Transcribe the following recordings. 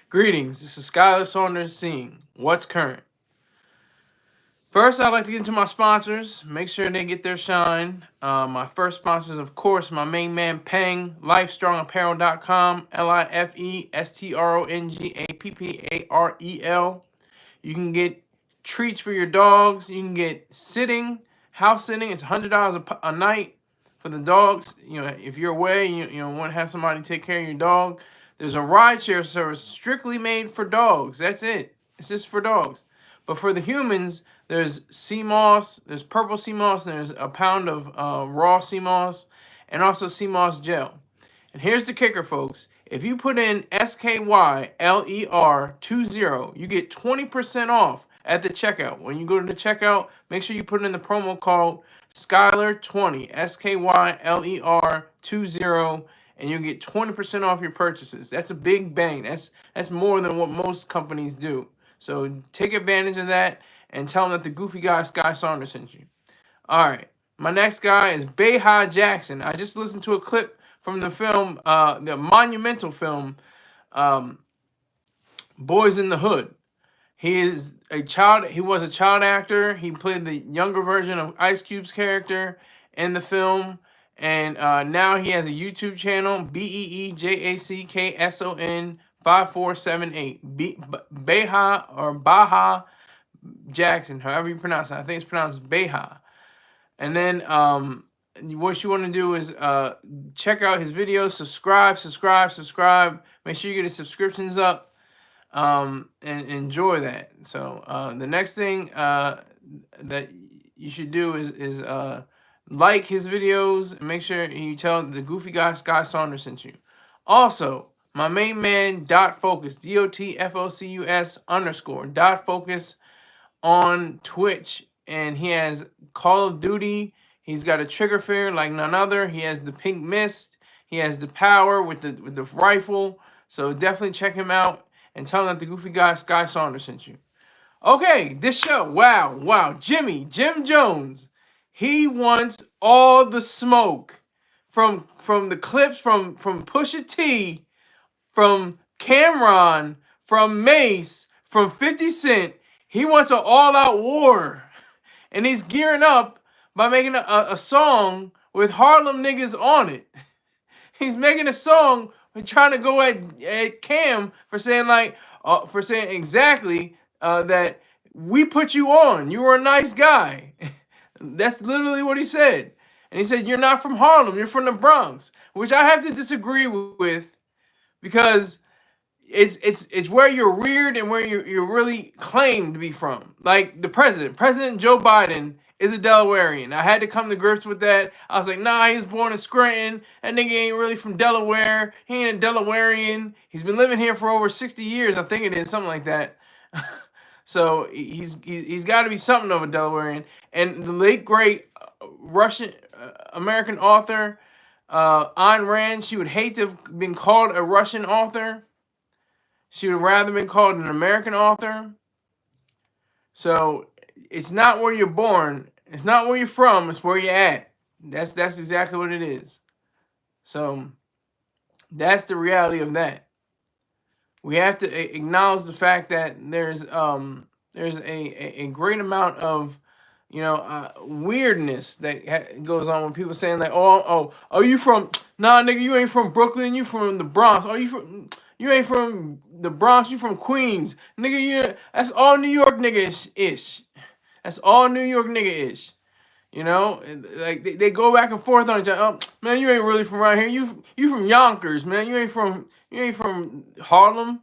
Greetings, this is Skylar Saunders seeing What's Current. First, I'd like to get into my sponsors. Make sure they get their shine. My first sponsors, of course, my main man Peng, lifestrongapparel.com, LIFESTRONGAPPAREL. You can get treats for your dogs. You can get house sitting. It's $100 a night for the dogs. You know, if you're away, you want to have somebody take care of your dog. There's a rideshare service strictly made for dogs. That's it. It's just for dogs. But for the humans, there's sea moss, there's purple sea moss, and there's a pound of raw sea moss, and also sea moss gel. And here's the kicker, folks. If you put in SKYLER20, you get 20% off at the checkout. When you go to the checkout, make sure you put in the promo code Skyler20, SKYLER20, and you get 20% off your purchases. That's a big bang. That's more than what most companies do. So take advantage of that and tell them that the goofy guy Sky Saunders sent you. All right. My next guy is Beha Jackson. I just listened to a clip from the film, the monumental film, Boys in the Hood. He was a child actor. He played the younger version of Ice Cube's character in the film. And now he has a YouTube channel, BEEJACKSON 5478. Beha or Baha Jackson, however you pronounce it. I think it's pronounced Beha. And then what you want to do is check out his videos, subscribe. Make sure you get his subscriptions up and enjoy that. So the next thing that you should do is like his videos and make sure you tell the goofy guy Sky Saunders sent you. Also, my main man Dot Focus, DOTFOCUS_Dot Focus on Twitch, and he has Call of Duty. He's got a trigger finger like none other. He has the pink mist. He has the power with the rifle. So definitely check him out and tell him that the goofy guy Sky Saunders sent you. Okay, this show. Wow. Jim Jones. He wants all the smoke from the clips from Pusha T, from Cameron, from Mace, from 50 Cent. He wants an all-out war. And he's gearing up by making a song with Harlem niggas on it. He's making a song and trying to go at Cam for saying exactly that we put you on. You were a nice guy. That's literally what he said. And he said, you're not from Harlem, you're from the Bronx. Which I have to disagree with because it's where you're reared and where you're really claimed to be from. Like the President Joe Biden is a Delawarean. I had to come to grips with that. I was like, nah, he was born in Scranton. That nigga ain't really from Delaware. He ain't a Delawarean. He's been living here for over 60 years. I think it is something like that. So he's got to be something of a Delawarean. And the late great Russian American author Ayn Rand, she would hate to have been called a Russian author. She would have rather been called an American author. So it's not where you're born. It's not where you're from. It's where you're at. That's exactly what it is. So that's the reality of that. We have to acknowledge the fact that there's a great amount of weirdness that goes on when people saying like, oh, you from, nah, nigga, you ain't from Brooklyn, you from the Bronx. Oh, you ain't from the Bronx, you from Queens. Nigga, that's all New York nigga-ish. That's all New York nigga-ish. You know? Like, they go back and forth on each other. Oh, man, you ain't really from around here. You from Yonkers, man. You ain't from Harlem.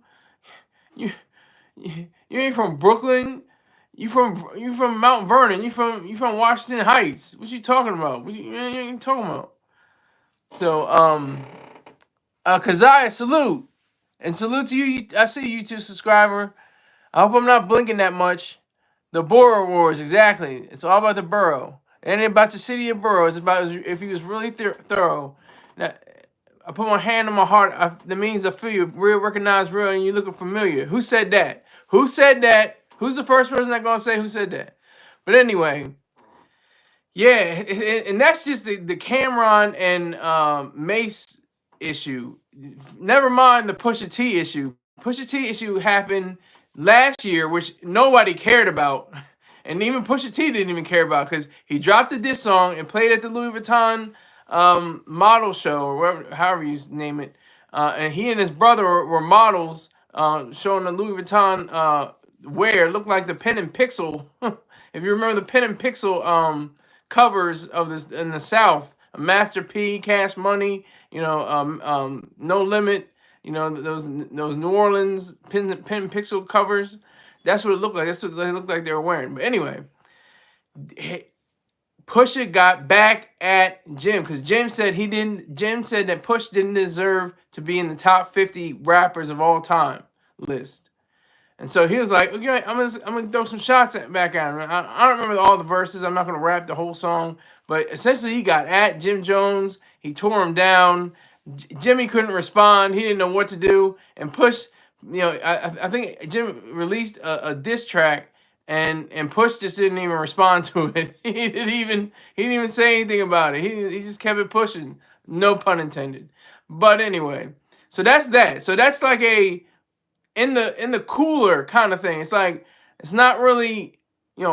You ain't from Brooklyn. You from Mount Vernon. You from Washington Heights. What you talking about? You ain't talking about? So, Keziah, salute. And salute to you. I see you, YouTube subscriber. I hope I'm not blinking that much. The Borough Wars, exactly. It's all about the borough. It ain't about the city of borough. It's about if he was really thorough. Now, I put my hand on my heart. That means I feel you. Real, recognize real, and you're looking familiar. Who said that? Who said that? Who's the first person that's going to say who said that? But anyway, yeah, and that's just the Cameron and Mace issue. Never mind the Pusha T issue. Pusha T issue happened last year, which nobody cared about, and even Pusha T didn't even care about because he dropped a diss song and played at the Louis Vuitton model show or whatever, however you name it. And he and his brother were models showing the Louis Vuitton wear. It looked like the Pen and Pixel. If you remember the Pen and Pixel covers of this in the South, Master P, Cash Money, No Limit. Those New Orleans pen pixel covers. That's what it looked like. That's what they looked like they were wearing. But anyway, Pusha got back at Jim because Jim said that Push didn't deserve to be in the top 50 rappers of all time list. And so he was like, okay, I'm gonna throw some shots back at him. I don't remember all the verses. I'm not gonna rap the whole song, but essentially he got at Jim Jones. He tore him down. Jimmy couldn't respond. He didn't know what to do. And Push, I think Jim released a diss track, and Push just didn't even respond to it. He didn't even say anything about it. He just kept it pushing. No pun intended. But anyway, so that's that. So that's like a in the cooler kind of thing. It's like it's not really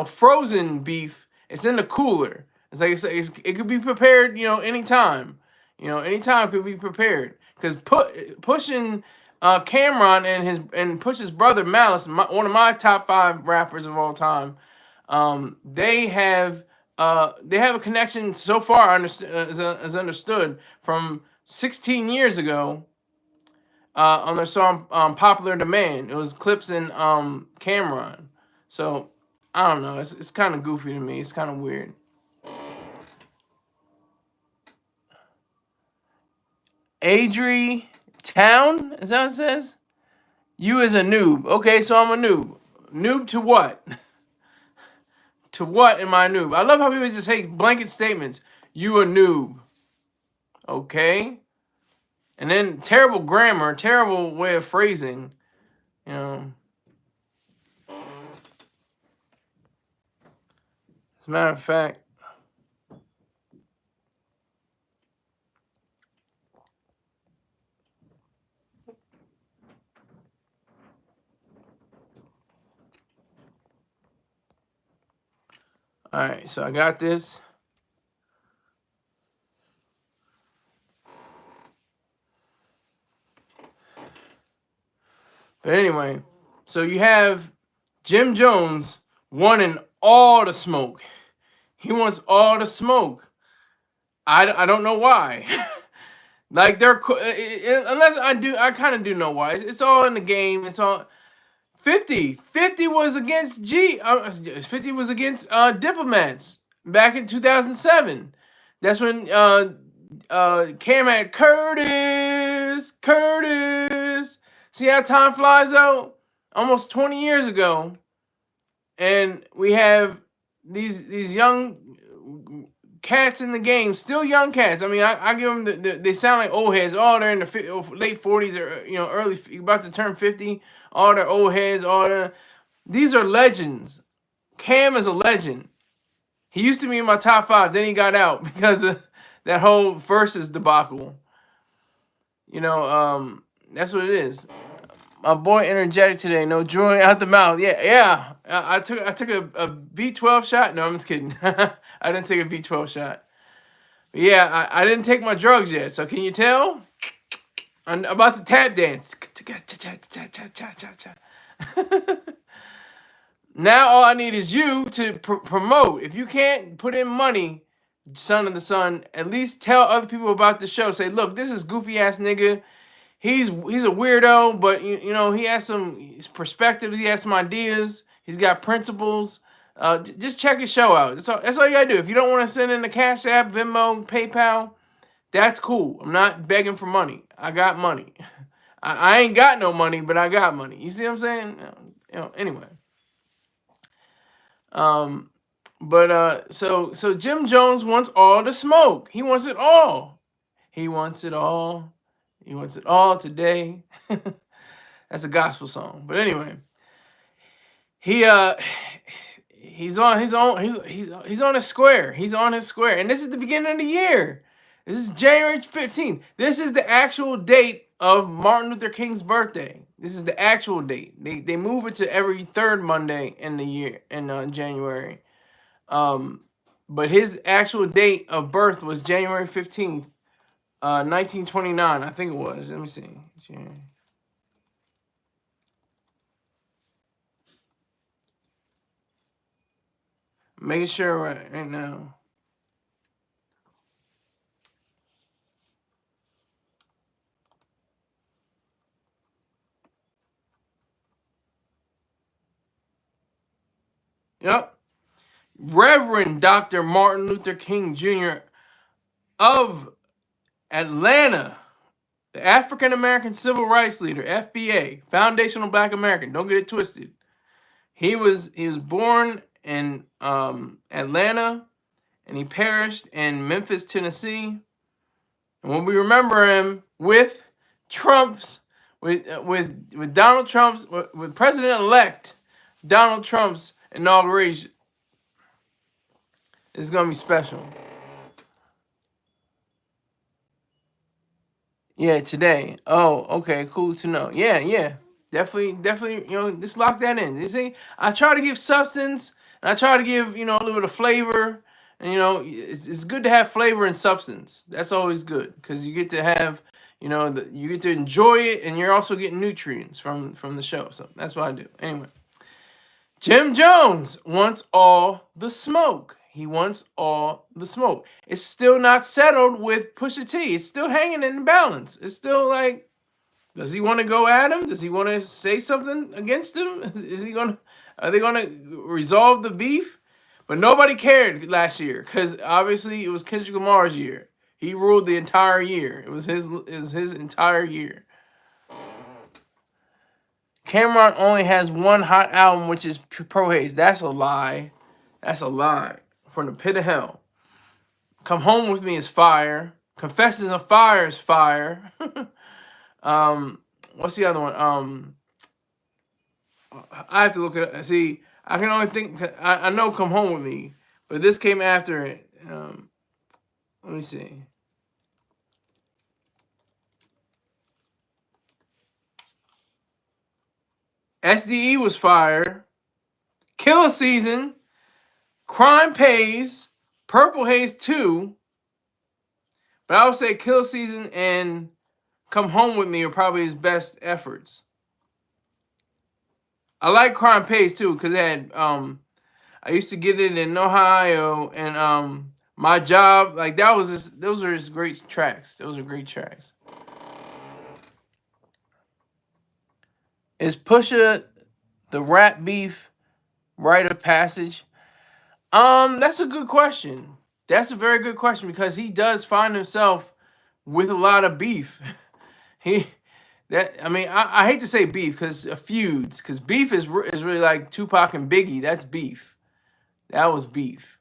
frozen beef. It's in the cooler. It's like it could be prepared anytime. Anytime could be prepared because pushing Cameron and Push's brother Malice, one of my top 5 rappers of all time. They have a connection so far as understood from 16 years ago on their song "Popular Demand." It was Clips and Cameron. So I don't know. It's kind of goofy to me. It's kind of weird. Adri Town, is that what it says? You is a noob. Okay, so I'm a noob. Noob to what? To what am I a noob? I love how people just say blanket statements. You a noob. Okay. And then terrible grammar, terrible way of phrasing. As a matter of fact, all right, so I got this. But anyway, so you have Jim Jones wanting all the smoke. He wants all the smoke. I don't know why. Like unless I kind of do know why. It's all in the game. It's all 50 was against 50 was against Diplomats back in 2007. That's when Cam had Curtis. See how time flies though? Almost 20 years ago. And we have these young cats in the game, still young cats. I mean, I give them they sound like old heads. Oh, they're in the late 40s or early, about to turn 50. All their old heads, these are legends. Cam is a legend. He used to be in my top 5, then he got out because of that whole versus debacle. That's what it is. My boy energetic today, no drawing out the mouth. Yeah. I took a B12 shot. No, I'm just kidding. I didn't take a B12 shot. But yeah, I didn't take my drugs yet. So can you tell? I'm about to tap dance. Now all I need is you to promote. If you can't put in money, son of the sun, at least tell other people about the show. Say, look, this is goofy ass nigga. He's a weirdo, but he has some perspectives. He has some ideas. He's got principles. Just check his show out. That's all you gotta do. If you don't want to send in the Cash App, Venmo, PayPal, that's cool. I'm not begging for money. I got money. I ain't got no money, but I got money. You see what I'm saying? Anyway. So Jim Jones wants all the smoke. He wants it all. He wants it all. He wants it all today. That's a gospel song. But anyway, he's on his square. He's on his square. And this is the beginning of the year. This is January 15th. This is the actual date of Martin Luther King's birthday. This is the actual date. They move it to every third Monday in the year in January. But his actual date of birth was January 15th, 1929. I think it was. Let me see. Making sure right now. Yep. Reverend Dr. Martin Luther King Jr. of Atlanta, the African American Civil Rights Leader, FBA, Foundational Black American. Don't get it twisted. He was born in Atlanta, and he perished in Memphis, Tennessee. And when we remember him with Donald Trump's with President-elect Donald Trump's inauguration, it's gonna be special. Yeah, today. Oh, okay, cool to know. Yeah. Definitely, just lock that in. You see, I try to give substance, and I try to give, a little bit of flavor. And, it's good to have flavor and substance. That's always good, because you get to have, you get to enjoy it, and you're also getting nutrients from the show. So that's what I do. Anyway, Jim Jones wants all the smoke. He wants all the smoke. It's still not settled with Pusha T. It's still hanging in the balance. It's still like, does he want to go at him? Does he want to say something against him? Are they going to resolve the beef? But nobody cared last year, because obviously it was Kendrick Lamar's year. He ruled the entire year. It was his entire year. Cameron only has one hot album, which is Pro Haze. That's a lie. That's a lie. From the pit of hell. Come Home With Me is fire. Confessions of Fire is fire. What's the other one? I have to look at it. See, I can only think. I know Come Home With Me, but this came after it. Let me see. SDE was fire. Killer Season. Crime Pays. Purple Haze 2. But I would say Killer Season and Come Home With Me are probably his best efforts. I like Crime Pays too, because it had I used to get it in Ohio, and My Job, like those are his great tracks. Those are great tracks. Is Pusha the rap beef rite of passage? That's a good question. That's a very good question, because he does find himself with a lot of beef. I hate to say beef, because feuds, because beef is really like Tupac and Biggie. That's beef. That was beef,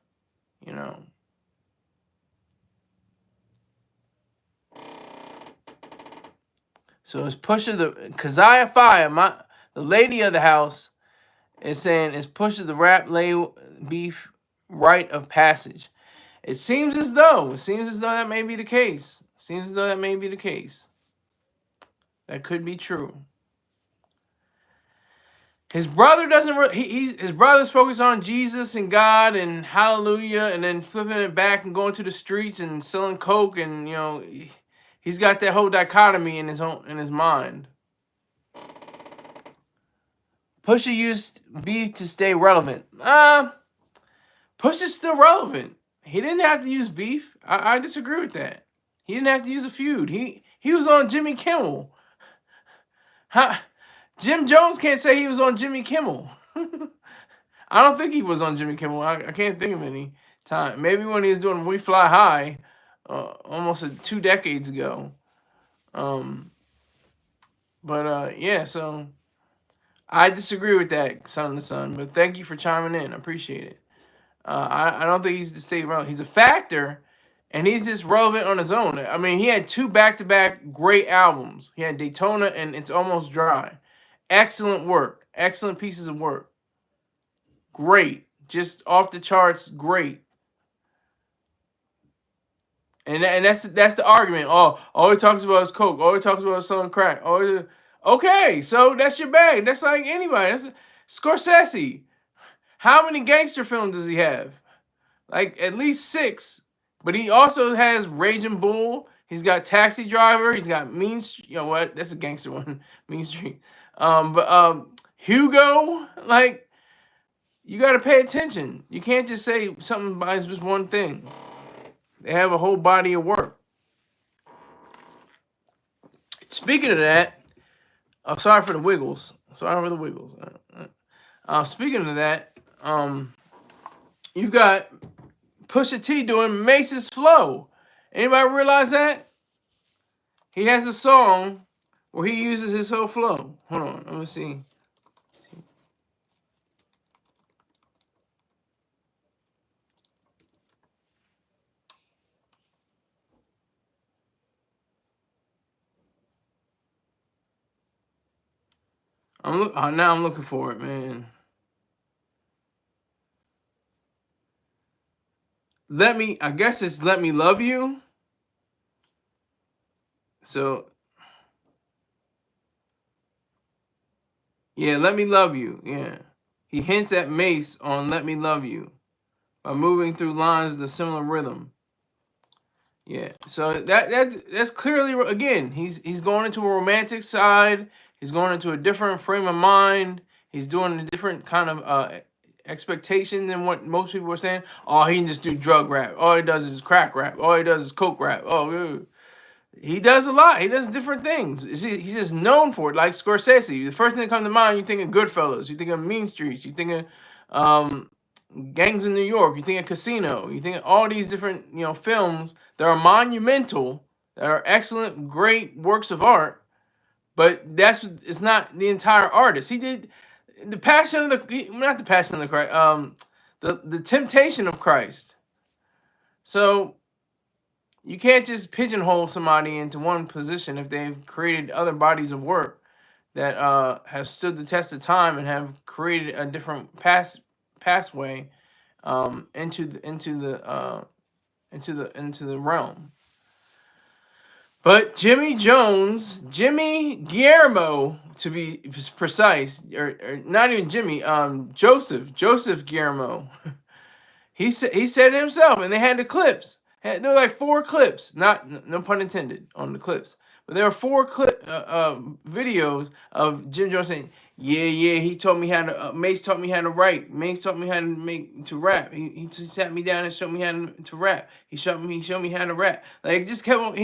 So it's Pusha the Keziah Fire, the lady of the house, is saying, is Pusha the rap beef rite of passage? It seems as though that may be the case. That could be true. His brother doesn't. His brother's focused on Jesus and God and hallelujah, and then flipping it back and going to the streets and selling coke, and he's got that whole dichotomy in his mind. Pusha used beef to stay relevant. Pusha's still relevant. He didn't have to use beef. I disagree with that. He didn't have to use a feud. He was on Jimmy Kimmel. Jim Jones can't say he was on Jimmy Kimmel. I don't think he was on Jimmy Kimmel. I can't think of any time. Maybe when he was doing We Fly High, almost 2 decades ago. Yeah, so I disagree with that, Son of the Sun. But thank you for chiming in. I appreciate it. I don't think he's to stay relevant. He's a factor, and he's just relevant on his own. I mean, he had 2 back-to-back great albums. He had Daytona and It's Almost Dry. Excellent work. Excellent pieces of work. Great. Just off the charts, great. And that's the argument. All he talks about is coke. All he talks about is selling crack. All Okay, so that's your bag. That's like anybody. That's Scorsese. How many gangster films does he have? Like at least 6. But he also has Raging Bull. He's got Taxi Driver. He's got Mean Street. You know what? That's a gangster one. Mean Street. But Hugo. Like you got to pay attention. You can't just say something by just one thing. They have a whole body of work. Speaking of that, I'm sorry for the wiggles. Sorry for the wiggles. Speaking of that, you've got Pusha T doing Mace's flow. Anybody realize that? He has a song where he uses his whole flow. Hold on, let me see. Now I'm looking for it, man. I guess it's Let Me Love You. So yeah, Let Me Love You. Yeah. He hints at Mace on Let Me Love You by moving through lines with a similar rhythm. Yeah. So that's clearly, again, he's going into a romantic side. He's going into a different frame of mind. He's doing a different kind of expectation than what most people are saying. Oh, he can just do drug rap. All he does is crack rap. All he does is coke rap. Oh, he does a lot. He does different things. He's just known for it, like Scorsese. The first thing that comes to mind, you think of Goodfellas. You think of Mean Streets. You think of Gangs in New York. You think of Casino. You think of all these different films that are monumental, that are excellent, great works of art. But it's not the entire artist. He did the Passion of the not the Passion of the Christ. The Temptation of Christ. So you can't just pigeonhole somebody into one position if they've created other bodies of work that have stood the test of time and have created a different pathway into the realm. But Jimmy Guillermo, to be precise, or not even Jimmy, Joseph Guillermo. He said it himself, and they had the clips. There were like 4 clips, no pun intended on the clips, but there were 4 videos of Jim Jones saying, "Yeah, he taught me how to. Mace taught me how to write. Mace taught me how to rap. He just sat me down and showed me how to rap. He showed me how to rap. Like just kept on.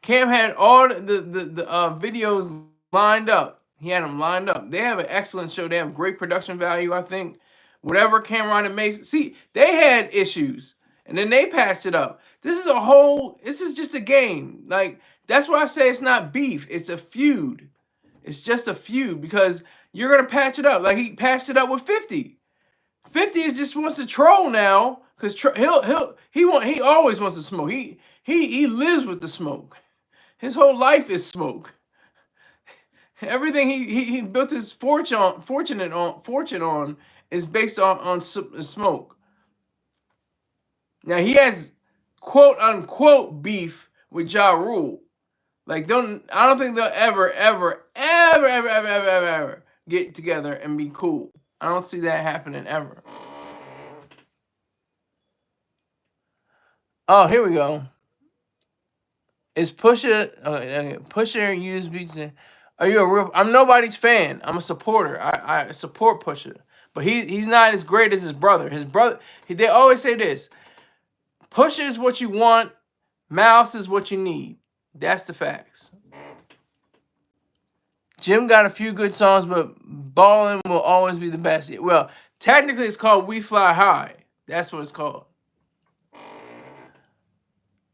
Cam had all the videos lined up. He had them lined up. They have an excellent show. They have great production value, I think. Whatever Cameron and Mason, see, they had issues, and then they patched it up. This is just a game. Like, that's why I say it's not beef. It's a feud. It's just a feud because you're going to patch it up. Like, he patched it up with 50. 50 is just wants to troll now because he always wants to smoke. He lives with the smoke. His whole life is smoke. Everything he built his fortune on is based on smoke. Now he has quote unquote beef with Ja Rule. Like I don't think they'll ever get together and be cool. I don't see that happening ever. Oh, here we go. Is Pusha USB? Are you a real? I'm nobody's fan. I'm a supporter. I support Pusha, but he's not as great as his brother. They always say this: Pusha is what you want, Mouse is what you need. That's the facts. Jim got a few good songs, but Ballin' will always be the best. Well, technically, it's called We Fly High. That's what it's called.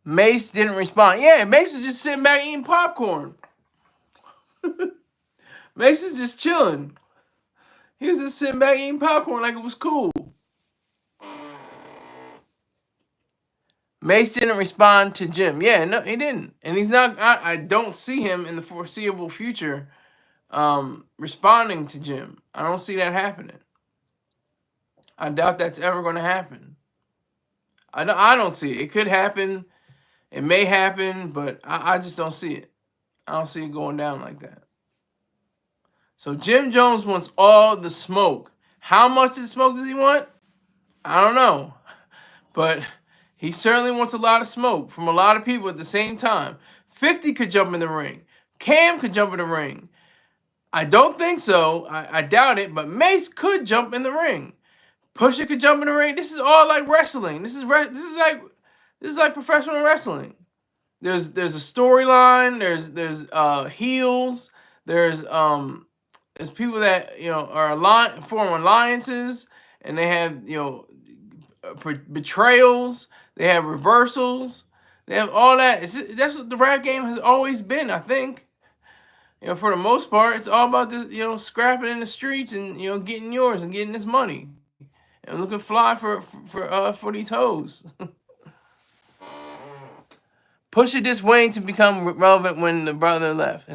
Mace didn't respond. Yeah, Mace was just sitting back eating popcorn. Mace is just chilling. He was just sitting back eating popcorn like it was cool. Mace didn't respond to Jim. Yeah, no, he didn't. And he's not, I don't see him in the foreseeable future responding to Jim. I don't see that happening. I doubt that's ever going to happen. I don't see it. It could happen. It may happen, but I just don't see it. I don't see it going down like that. So Jim Jones wants all the smoke. How much of smoke does he want? I don't know. But he certainly wants a lot of smoke from a lot of people at the same time. 50 could jump in the ring. Cam could jump in the ring. I don't think so. I doubt it. But Mace could jump in the ring. Pusha could jump in the ring. This is all like wrestling. This is like professional wrestling. There's a storyline. There's heels. There's people that are form alliances, and they have betrayals. They have reversals. They have all that. That's what the rap game has always been. I think, for the most part, it's all about this, scrapping in the streets and getting yours and getting this money and looking fly for these hoes. Pusha dissed Wayne to become relevant when his brother left.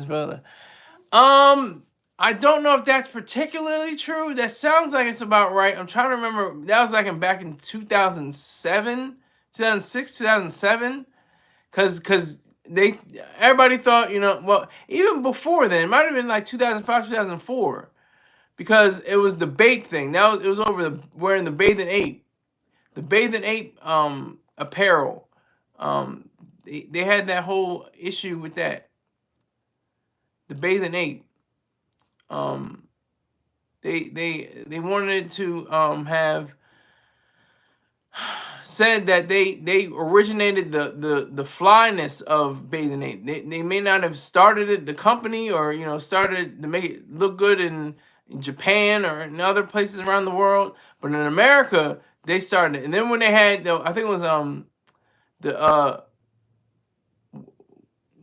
I don't know if that's particularly true. That sounds like it's about right. I'm trying to remember. That was like back in 2007, 2006, 2007. Because everybody thought, well, even before then, it might have been like 2005, 2004. Because it was the bake thing. It was over wearing the bathing ape. The bathing ape apparel. They had that whole issue with that. The bathing ape. They wanted to have said that they originated the flyness of bathing ape. They may not have started it, the company, or started to make it look good in Japan or in other places around the world, but in America they started it. And then when they had, I think it was the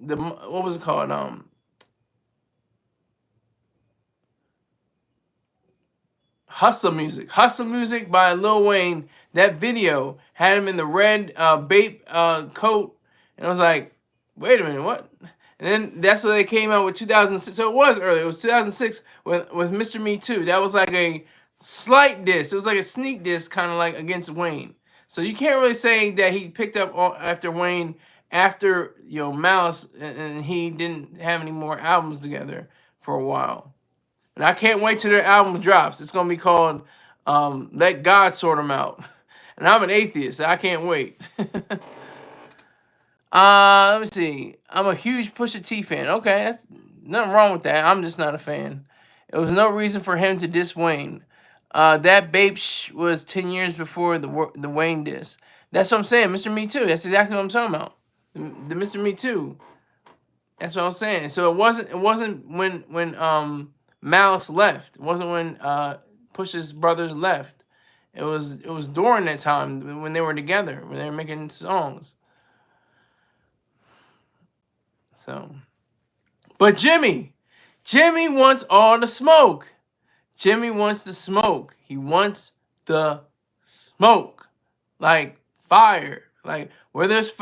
what was it called, Hustle Music by Lil Wayne. That video had him in the red Bape coat, and I was like, wait a minute, what? And then that's what they came out with 2006. So it was early. It was 2006 with Mr. Me Too. That was like a slight diss. It was like a sneak diss, kind of like against Wayne. So you can't really say that he picked up after Wayne after Malice, and he didn't have any more albums together for a while. And I can't wait till their album drops. It's gonna be called "Let God Sort 'Em Out." And I'm an atheist, so I can't wait. Let me see. I'm a huge Pusha T fan. Okay, that's nothing wrong with that. I'm just not a fan. It was no reason for him to diss Wayne. That Bape was 10 years before the Wayne diss. That's what I'm saying. Mr. Me Too. That's exactly what I'm talking about. The Mr. Me Too. That's what I'm saying. So it wasn't when Malice left. It wasn't when Push's brothers left. It was during that time when they were together, when they were making songs. So, but Jimmy wants all the smoke. Jimmy wants the smoke. He wants the smoke, like fire. Like where there's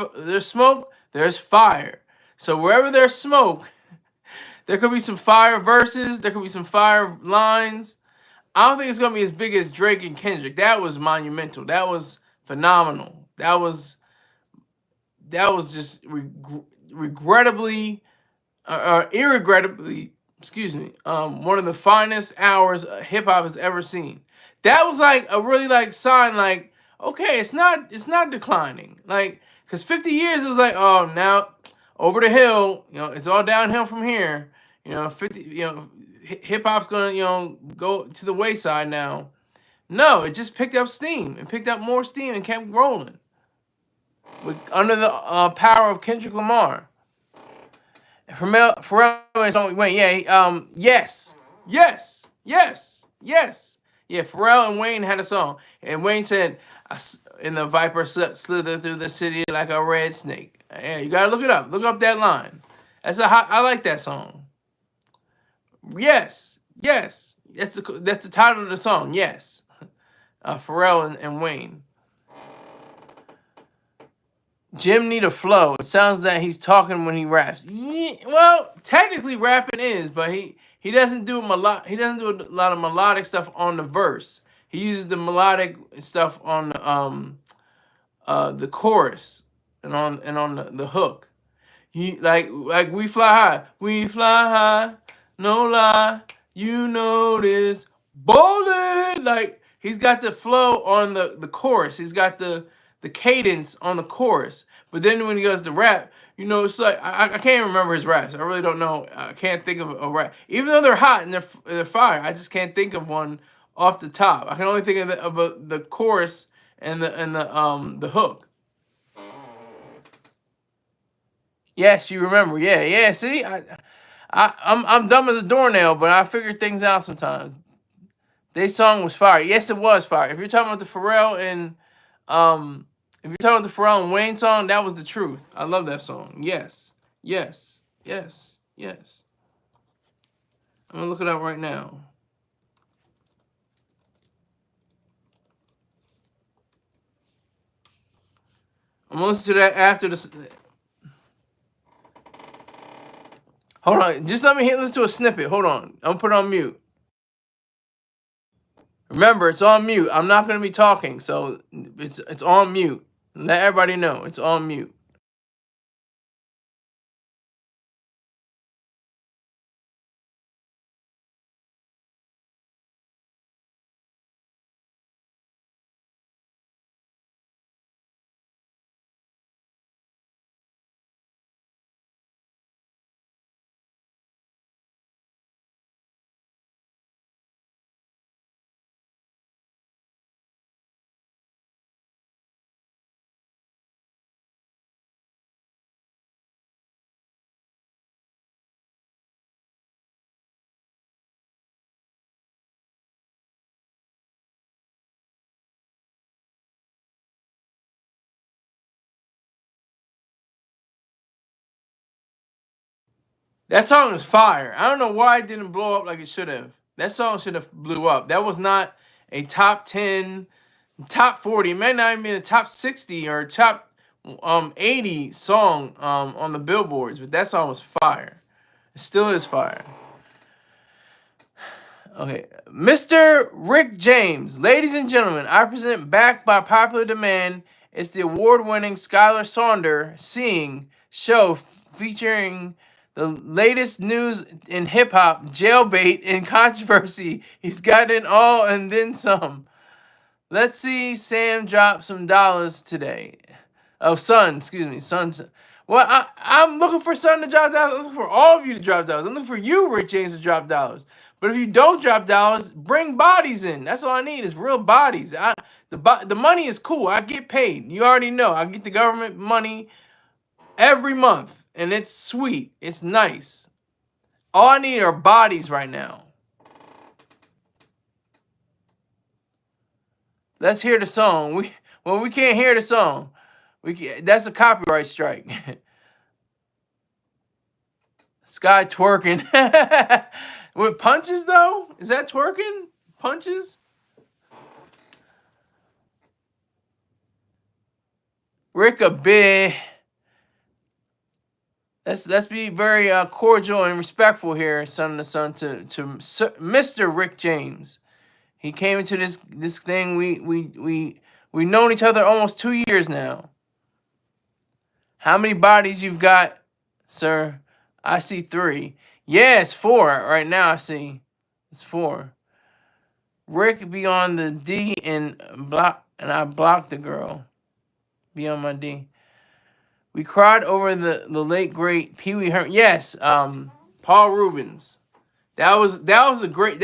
smoke, there's fire. So wherever there's smoke, there could be some fire verses. There could be some fire lines. I don't think it's gonna be as big as Drake and Kendrick. That was monumental. That was phenomenal. That was just regrettably, irregrettably, excuse me, one of the finest hours hip hop has ever seen. That was like a really sign, like, okay, it's not declining, like, because 50 years it was like, oh, now over the hill, it's all downhill from here. 50, hip hop's gonna go to the wayside now. No, it just picked up steam. It picked up more steam and kept rolling under the power of Kendrick Lamar. Pharrell and Wayne, yes. Yeah, Pharrell and Wayne had a song, and Wayne said, "In the viper slither through the city like a red snake." Yeah, you gotta look it up. Look up that line. I like that song. Yes. That's the title of the song. Yes, Pharrell and Wayne. Jim need a flow. It sounds that he's talking when he raps. Yeah, well, technically rapping is, but he doesn't do a lot. He doesn't do a lot of melodic stuff on the verse. He uses the melodic stuff on the chorus and on the hook. He like we fly high, no lie. You know this. Ballin'. Like, he's got the flow on the chorus. He's got the cadence on the chorus. But then when he goes to rap, you know, it's like I can't remember his raps. I really don't know. I can't think of a rap. Even though they're hot and they're fire, I just can't think of one off the top. I can only think of the chorus and the hook. Yes, you remember. Yeah, yeah. See, I'm dumb as a doornail, but I figure things out sometimes. They song was fire. Yes, it was fire. If you're talking about the Pharrell and if you're talking about the Pharrell and Wayne song, that was the truth. I love that song. Yes, yes, yes, yes. I'm gonna look it up right now. I'm gonna listen to that after this. Hold on, just let me listen to a snippet. Hold on, I'm gonna put it on mute. Remember, it's on mute. I'm not gonna be talking, so it's on mute. Let everybody know it's on mute. That song is fire. I don't know why it didn't blow up like it should have. That song should have blew up. That was not a top 10, top 40. It may not even be a top 60 or top 80 song on the billboards, but that song was fire. It still is fire. Okay, Mr. Rick James, ladies and gentlemen, I present back by popular demand. It's the award-winning Skylar Saunders Sing show featuring the latest news in hip hop, jailbait, and controversy. He's got it all and then some. Let's see Sam drop some dollars today. Oh, Son, excuse me, Son. Well, I'm looking for Son to drop dollars. I'm looking for all of you to drop dollars. I'm looking for you, Rick James, to drop dollars. But if you don't drop dollars, bring bodies in. That's all I need is real bodies. The money is cool. I get paid. You already know. I get the government money every month, and it's sweet. It's nice. All I need are bodies right now. Let's hear the song. We can't hear the song. That's a copyright strike. Sky twerking. With punches, though? Is that twerking? Punches? Rick-a-bit. Let's be very cordial and respectful here, son of the sun, to Mr. Rick James. He came into this thing. We've known each other almost 2 years now. How many bodies you've got, sir? I see 3. Yeah, it's 4 right now. I see it's 4. Rick be on the D and I blocked the girl. Be on my D. We cried over the late great Pee Wee Herman. Yes, Paul Rubens. That was a great.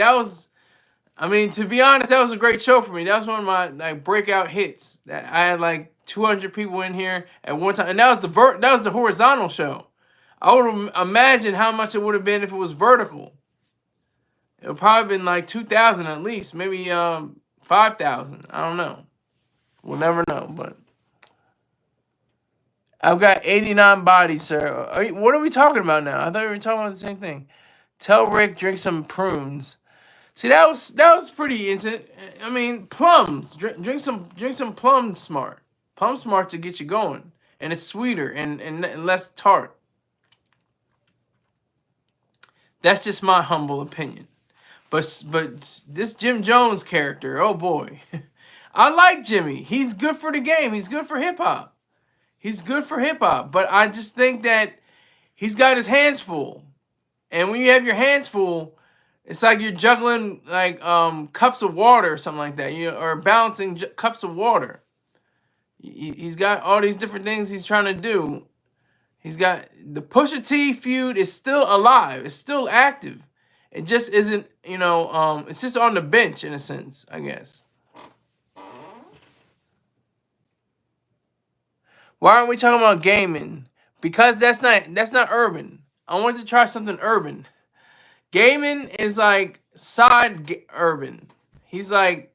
I mean, to be honest, that was a great show for me. That was one of my breakout hits. That I had like 200 people in here at one time, and that was the horizontal show. I would imagine how much it would have been if it was vertical. It would probably been like 2,000 at least, maybe 5,000. I don't know. We'll never know, but I've got 89 bodies, sir. What are we talking about now? I thought we were talking about the same thing. Tell Rick drink some prunes. See, that was pretty instant. I mean, plums. Drink some plum smart. Plum smart to get you going, and it's sweeter and less tart. That's just my humble opinion. But this Jim Jones character, oh boy, I like Jimmy. He's good for the game. He's good for hip hop. He's good for hip hop. But I just think that he's got his hands full, and when you have your hands full, It's like you're juggling like cups of water or something like that. Or balancing cups of water. He's got all these different things he's trying to do. He's got the Pusha T feud is still alive. It's still active. It just isn't, it's just on the bench in a sense, I guess. Why aren't we talking about gaming? Because that's not urban. I wanted to try something urban. Gaming is like urban. He's like,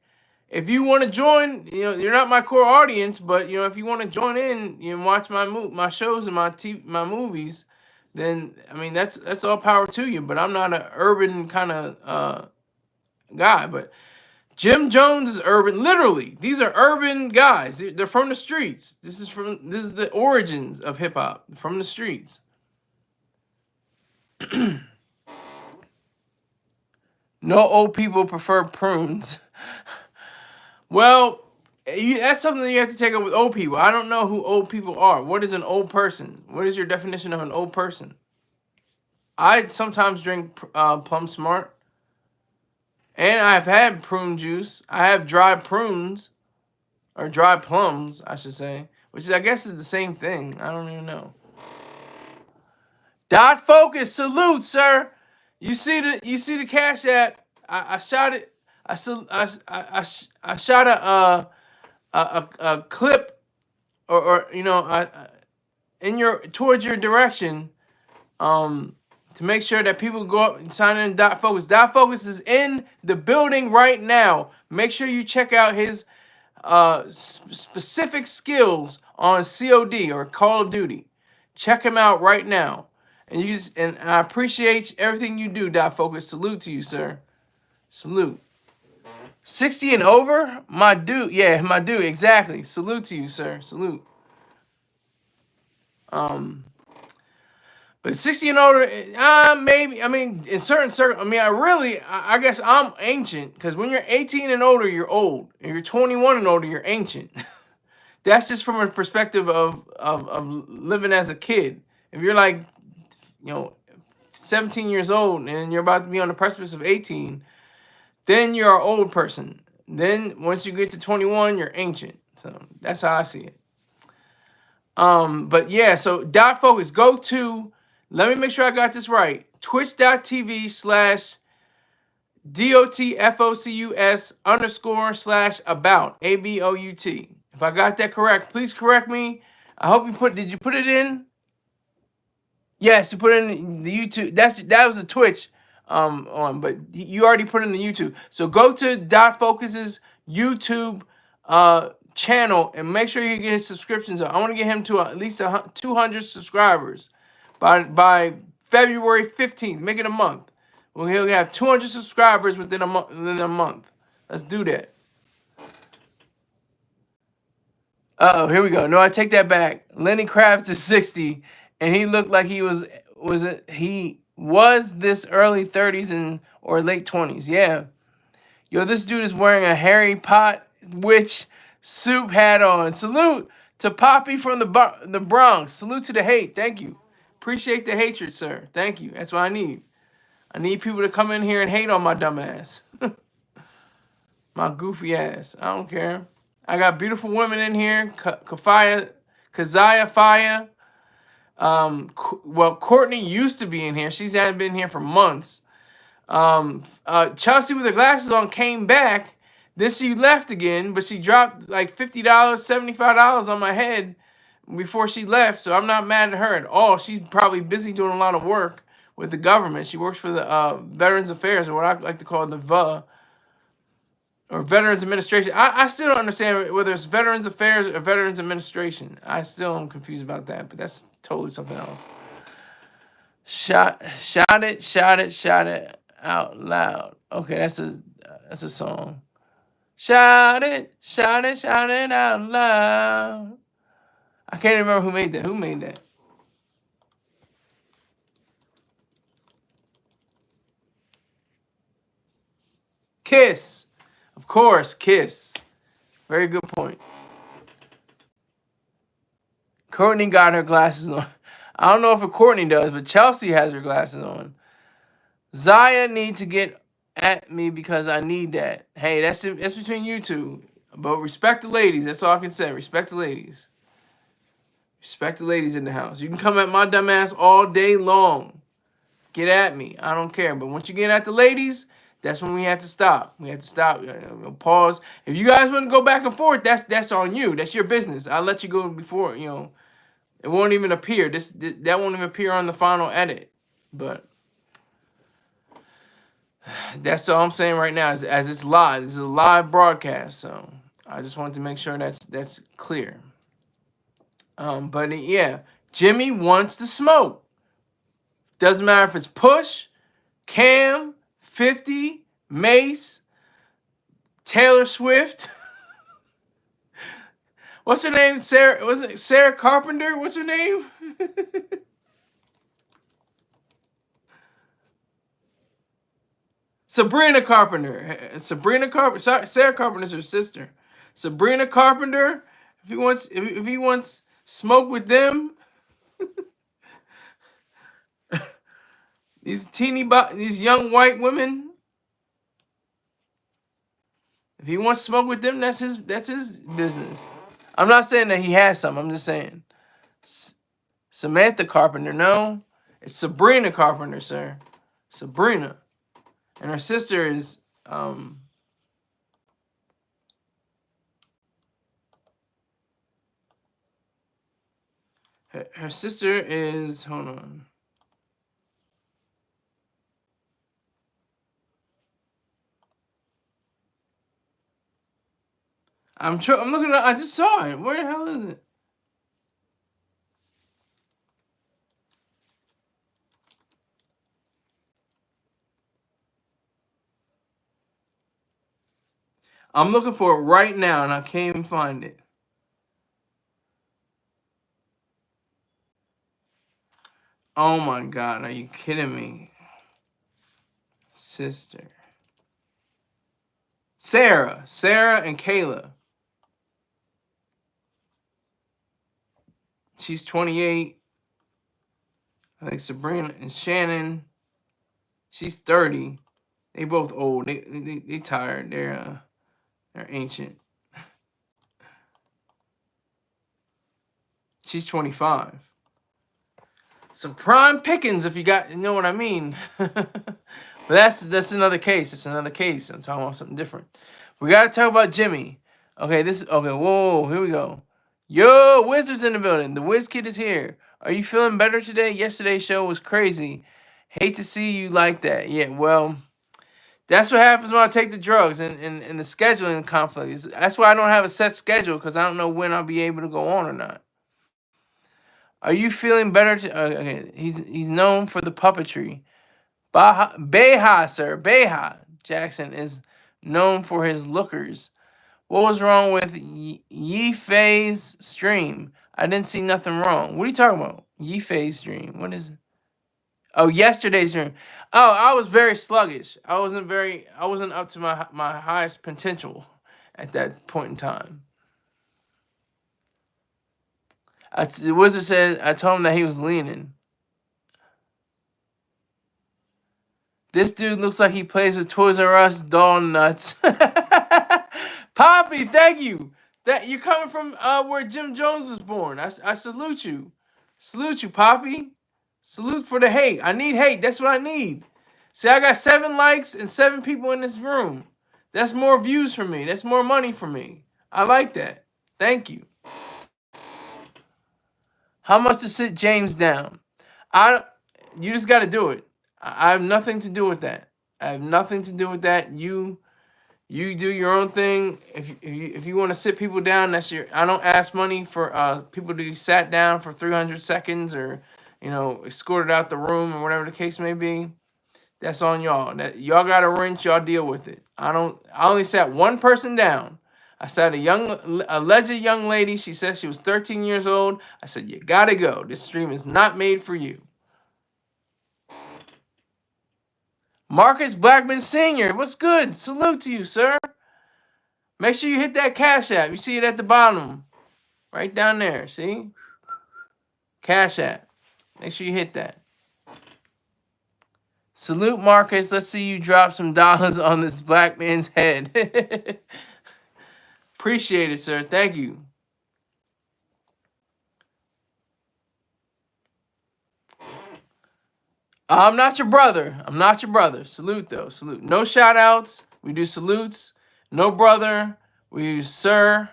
if you want to join, you're not my core audience, but if you want to join in, watch my shows and my movies, then I mean that's all power to you. But I'm not an urban kind of guy. But Jim Jones is urban. Literally, these are urban guys. They're from the streets. This is the origins of hip hop, from the streets. No old people prefer prunes. Well, that's something that you have to take up with old people. I don't know who old people are. What is an old person? What is your definition of an old person? I sometimes drink Plum Smart. And I've had prune juice. I have dried prunes. Or dried plums, I should say. Which I guess is the same thing. I don't even know. Dot Focus, salute, sir. You see the Cash App. I shot it. I shot a clip or towards your direction to make sure that people go up and sign in Dot Focus. Dot Focus is in the building right now. Make sure you check out his specific skills on COD or Call of Duty. Check him out right now. And I appreciate everything you do, Dot Focus. Salute to you, sir. Salute. 60 and over? My dude. Yeah, my dude. Exactly. Salute to you, sir. Salute. But 60 and older, maybe. I mean, in certain circles, I mean, I guess I'm ancient. Because when you're 18 and older, you're old. And you're 21 and older, you're ancient. That's just from a perspective of living as a kid. If you're like, 17 years old and you're about to be on the precipice of 18, then you're an old person. Then once you get to 21, you're ancient. So that's how I see it. But yeah, so Dot Focus, go to, let me make sure I got this right, twitch.tv/DOTFOCUS_/about, ABOUT. If I got that correct, please correct me. I hope did you put it in? Yes, you put it in the YouTube. That was a Twitch but you already put it in the YouTube. So go to Dot Focus's YouTube channel and make sure you get his subscriptions up. I want to get him to at least 200 subscribers by February 15th. Make it a month. Well, he'll have 200 subscribers within a month. Let's do that. Here we go. No, I take that back. Lenny Kravitz is 60, and he looked like he was this early 30s or late 20s. Yeah. Yo, this dude is wearing a Harry Potter witch soup hat on. Salute to Poppy from the Bronx. Salute to the hate. Thank you. Appreciate the hatred, sir. Thank you. That's what I need. I need people to come in here and hate on my dumb ass. My goofy ass. I don't care. I got beautiful women in here. Keziah Faya. Well, Courtney used to be in here. She's hadn't been here for months. Chelsea with her glasses on came back. Then she left again, but she dropped like $50, $75 on my head before she left. So I'm not mad at her at all. She's probably busy doing a lot of work with the government. She works for the Veterans Affairs, or what I like to call the VA, or Veterans Administration. I still don't understand whether it's Veterans Affairs or Veterans Administration. I still am confused about that, but that's totally something else. Shout it out loud. Okay, that's a song. Shout it out loud. I can't remember who made that. Who made that? Kiss. Of course, Kiss. Very good point. Courtney got her glasses on. I don't know if Courtney does, but Chelsea has her glasses on. Zaya need to get at me because I need that. Hey, that's between you two. But respect the ladies. That's all I can say. Respect the ladies. Respect the ladies in the house. You can come at my dumb ass all day long. Get at me. I don't care. But once you get at the ladies, that's when we have to stop. We have to stop. Pause. If you guys want to go back and forth, that's on you. That's your business. I'll let you go before, it won't even appear. That won't even appear on the final edit. But that's all I'm saying right now. As it's live, this is a live broadcast. So I just wanted to make sure that's clear. But yeah, Jimmy wants to smoke. Doesn't matter if it's Push, Cam, 50, Mace, Taylor Swift. What's her name? Sarah? Was it Sarah Carpenter? What's her name? Sabrina Carpenter. Sabrina Carpenter. Sarah Carpenter's her sister. Sabrina Carpenter. If he wants smoke with them, these young white women. If he wants smoke with them, that's his business. I'm not saying that he has some. I'm just saying. Samantha Carpenter, no. It's Sabrina Carpenter, sir. Sabrina. And her sister is her sister is, hold on. I'm looking at, I just saw it. Where the hell is it? I'm looking for it right now and I can't even find it. Oh my God, are you kidding me? Sister. Sarah and Kayla. She's 28. I think Sabrina and Shannon. She's 30. They both old. They tired. They're ancient. She's 25. So prime pickings, if you know what I mean. But that's another case. It's another case. I'm talking about something different. We gotta talk about Jimmy. Okay, whoa, here we go. Yo, Wizard's in the building. The Wiz Kid is here. Are you feeling better today? Yesterday's show was crazy. Hate to see you like that. Yeah, well, that's what happens when I take the drugs and the scheduling conflict. That's why I don't have a set schedule, because I don't know when I'll be able to go on or not. Are you feeling better? Okay, he's known for the puppetry. Beha, sir. Beha Jackson is known for his lookers. What was wrong with Yifei's stream? I didn't see nothing wrong. What are you talking about? Yifei's stream. What is it? Oh, yesterday's stream. Oh, I was very sluggish. I wasn't up to my highest potential at that point in time. The wizard said I told him that he was leaning. This dude looks like he plays with Toys R Us doll nuts. Poppy, thank you. That you're coming from where Jim Jones was born. I salute you. Salute you, Poppy. Salute for the hate. I need hate. That's what I need. See, I got 7 likes and 7 people in this room. That's more views for me. That's more money for me. I like that. Thank you. How much to sit James down? You just got to do it. I have nothing to do with that. I have nothing to do with that. You do your own thing. If you want to sit people down, that's your. I don't ask money for people to be sat down for 300 seconds or escorted out the room or whatever the case may be. That's on y'all. That y'all got a wrench. Y'all deal with it. I only sat one person down. I sat a alleged young lady. She said she was 13 years old. I said, you gotta go. This stream is not made for you. Marcus Blackman Sr., what's good? Salute to you, sir. Make sure you hit that Cash App. You see it at the bottom. Right down there, see? Cash App. Make sure you hit that. Salute Marcus. Let's see you drop some dollars on this black man's head. Appreciate it, sir. Thank you. I'm not your brother. I'm not your brother. Salute though. Salute. No shout outs. We do salutes. No brother. We use sir.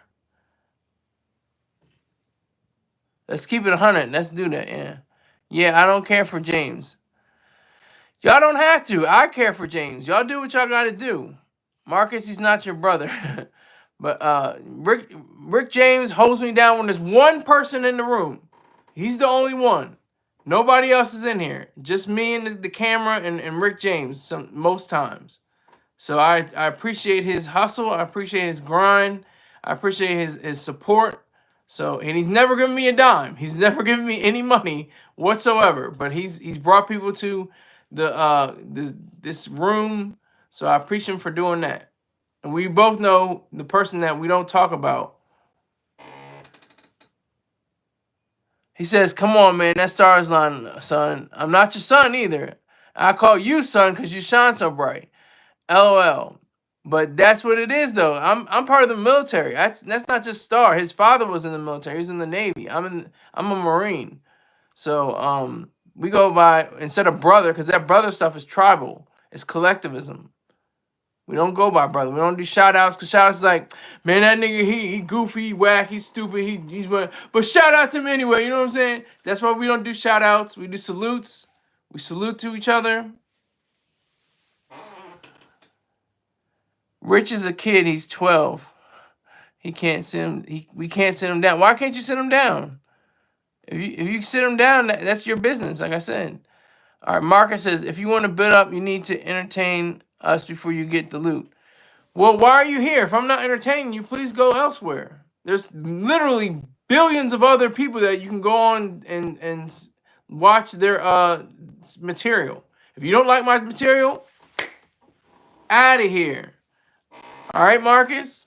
Let's keep it 100. Let's do that. Yeah. Yeah, I don't care for James. Y'all don't have to. I care for James. Y'all do what y'all got to do. Marcus, he's not your brother. But Rick James holds me down when there's one person in the room. He's the only one. Nobody else is in here. Just me and the camera and Rick James most times. So I appreciate his hustle. I appreciate his grind. I appreciate his support. So, and he's never given me a dime. He's never given me any money whatsoever. But he's brought people to this room. So I appreciate him for doing that. And we both know the person that we don't talk about. He says, "Come on, man, that Stars line, son. I'm not your son either. I call you son because you shine so bright. LOL." But that's what it is, though. I'm part of the military. That's not just Star. His father was in the military. He was in the Navy. I'm a Marine. So we go by instead of brother, because that brother stuff is tribal. It's collectivism. We don't go by brother. We don't do shout outs, because shout outs is like, man, that nigga, he goofy, he whack, he's stupid, he's what. But shout out to him anyway, you know what I'm saying? That's why we don't do shout outs. We do salutes. We salute to each other. Rich is a kid, he's 12. He can't sit him, we can't sit him down. Why can't you sit him down? If you sit him down, that's your business, like I said. All right, Marcus says, if you want to build up, you need to entertain us before you get the loot. Well, why are you here? If I'm not entertaining you, please go elsewhere. There's literally billions of other people that you can go on and watch their material. If you don't like my material, out of here. All right, Marcus?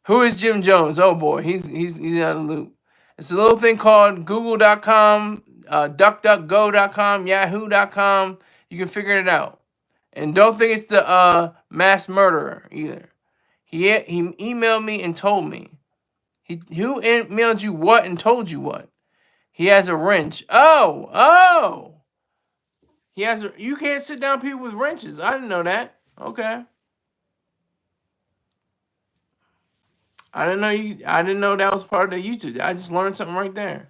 Who is Jim Jones? Oh boy, he's out of the loop. It's a little thing called google.com, duckduckgo.com, yahoo.com. You can figure it out. And don't think it's the mass murderer either. He emailed me and told me. Who emailed you what and told you what? He has a wrench. Oh. You can't sit down people with wrenches. I didn't know that. Okay. I didn't know that was part of the YouTube. I just learned something right there.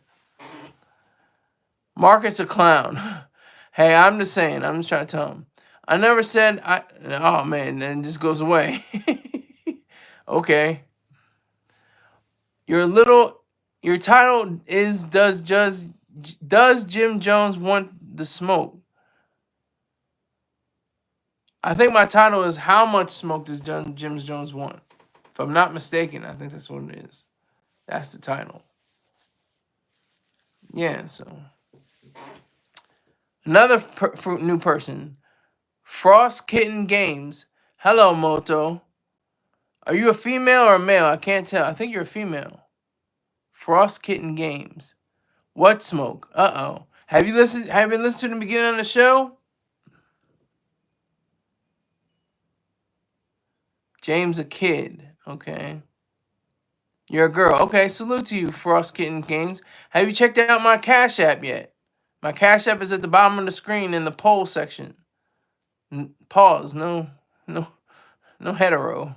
Marcus a clown. Hey, I'm just saying. I'm just trying to tell him. I never said oh man, then it just goes away. Okay. Your title is does Jim Jones want the smoke? I think my title is how much smoke does Jim Jones want? If I'm not mistaken, I think that's what it is. That's the title. Yeah, so. Another new person. Frost Kitten Games. Hello, Moto. Are you a female or a male? I can't tell. I think you're a female. Frost Kitten Games. What smoke? Uh-oh. Have you been listening to the beginning of the show? James a kid. Okay. You're a girl. Okay, salute to you, Frost Kitten Games. Have you checked out my Cash App yet? My Cash App is at the bottom of the screen in the poll section. Pause. No hetero.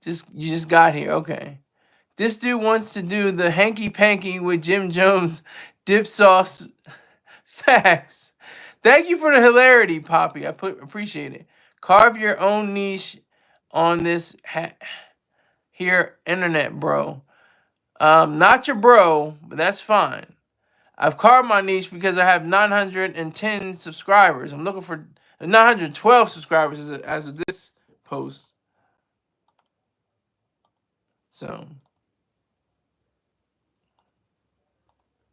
You just got here. Okay. This dude wants to do the hanky panky with Jim Jones dip sauce. Facts. Thank you for the hilarity, Poppy. I appreciate it. Carve your own niche on this here internet, bro. Not your bro, but that's fine. I've carved my niche because I have 910 subscribers. I'm looking for 912 subscribers as of this post. So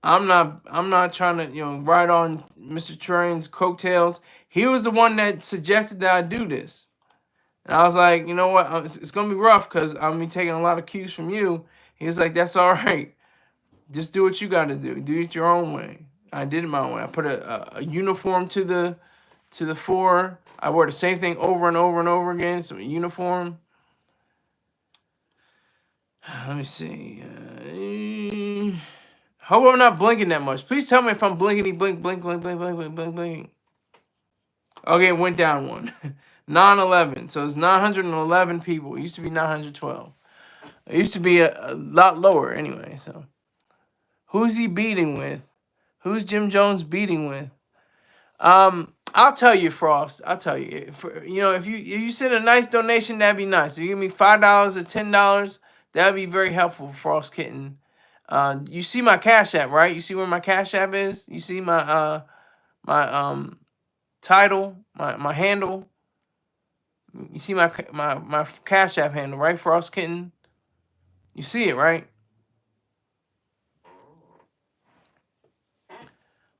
I'm not trying to ride on Mr. Train's coattails. He was the one that suggested that I do this, and I was like, you know what, it's gonna be rough because I'm be taking a lot of cues from you. He was like, that's all right. Just do what you got to do. Do it your own way. I did it my own way. I put a uniform to the 4. I wore the same thing over and over and over again. So a uniform. Let me see. Hope I'm not blinking that much. Please tell me if I'm blinkity blink, blink, blink, blink, blink, blink, blink, blink. Okay, it went down one. 911. So it's 911 people. It used to be 912. It used to be a lot lower anyway. So who's he beating with? Who's Jim Jones beating with? I'll tell you, Frost. I'll tell you. If you send a nice donation, that'd be nice. If you give me $5 or $10, that'd be very helpful, Frost Kitten. You see my Cash App, right? You see where my Cash App is? You see my title, my handle. You see my Cash App handle, right, Frost Kitten? You see it, right?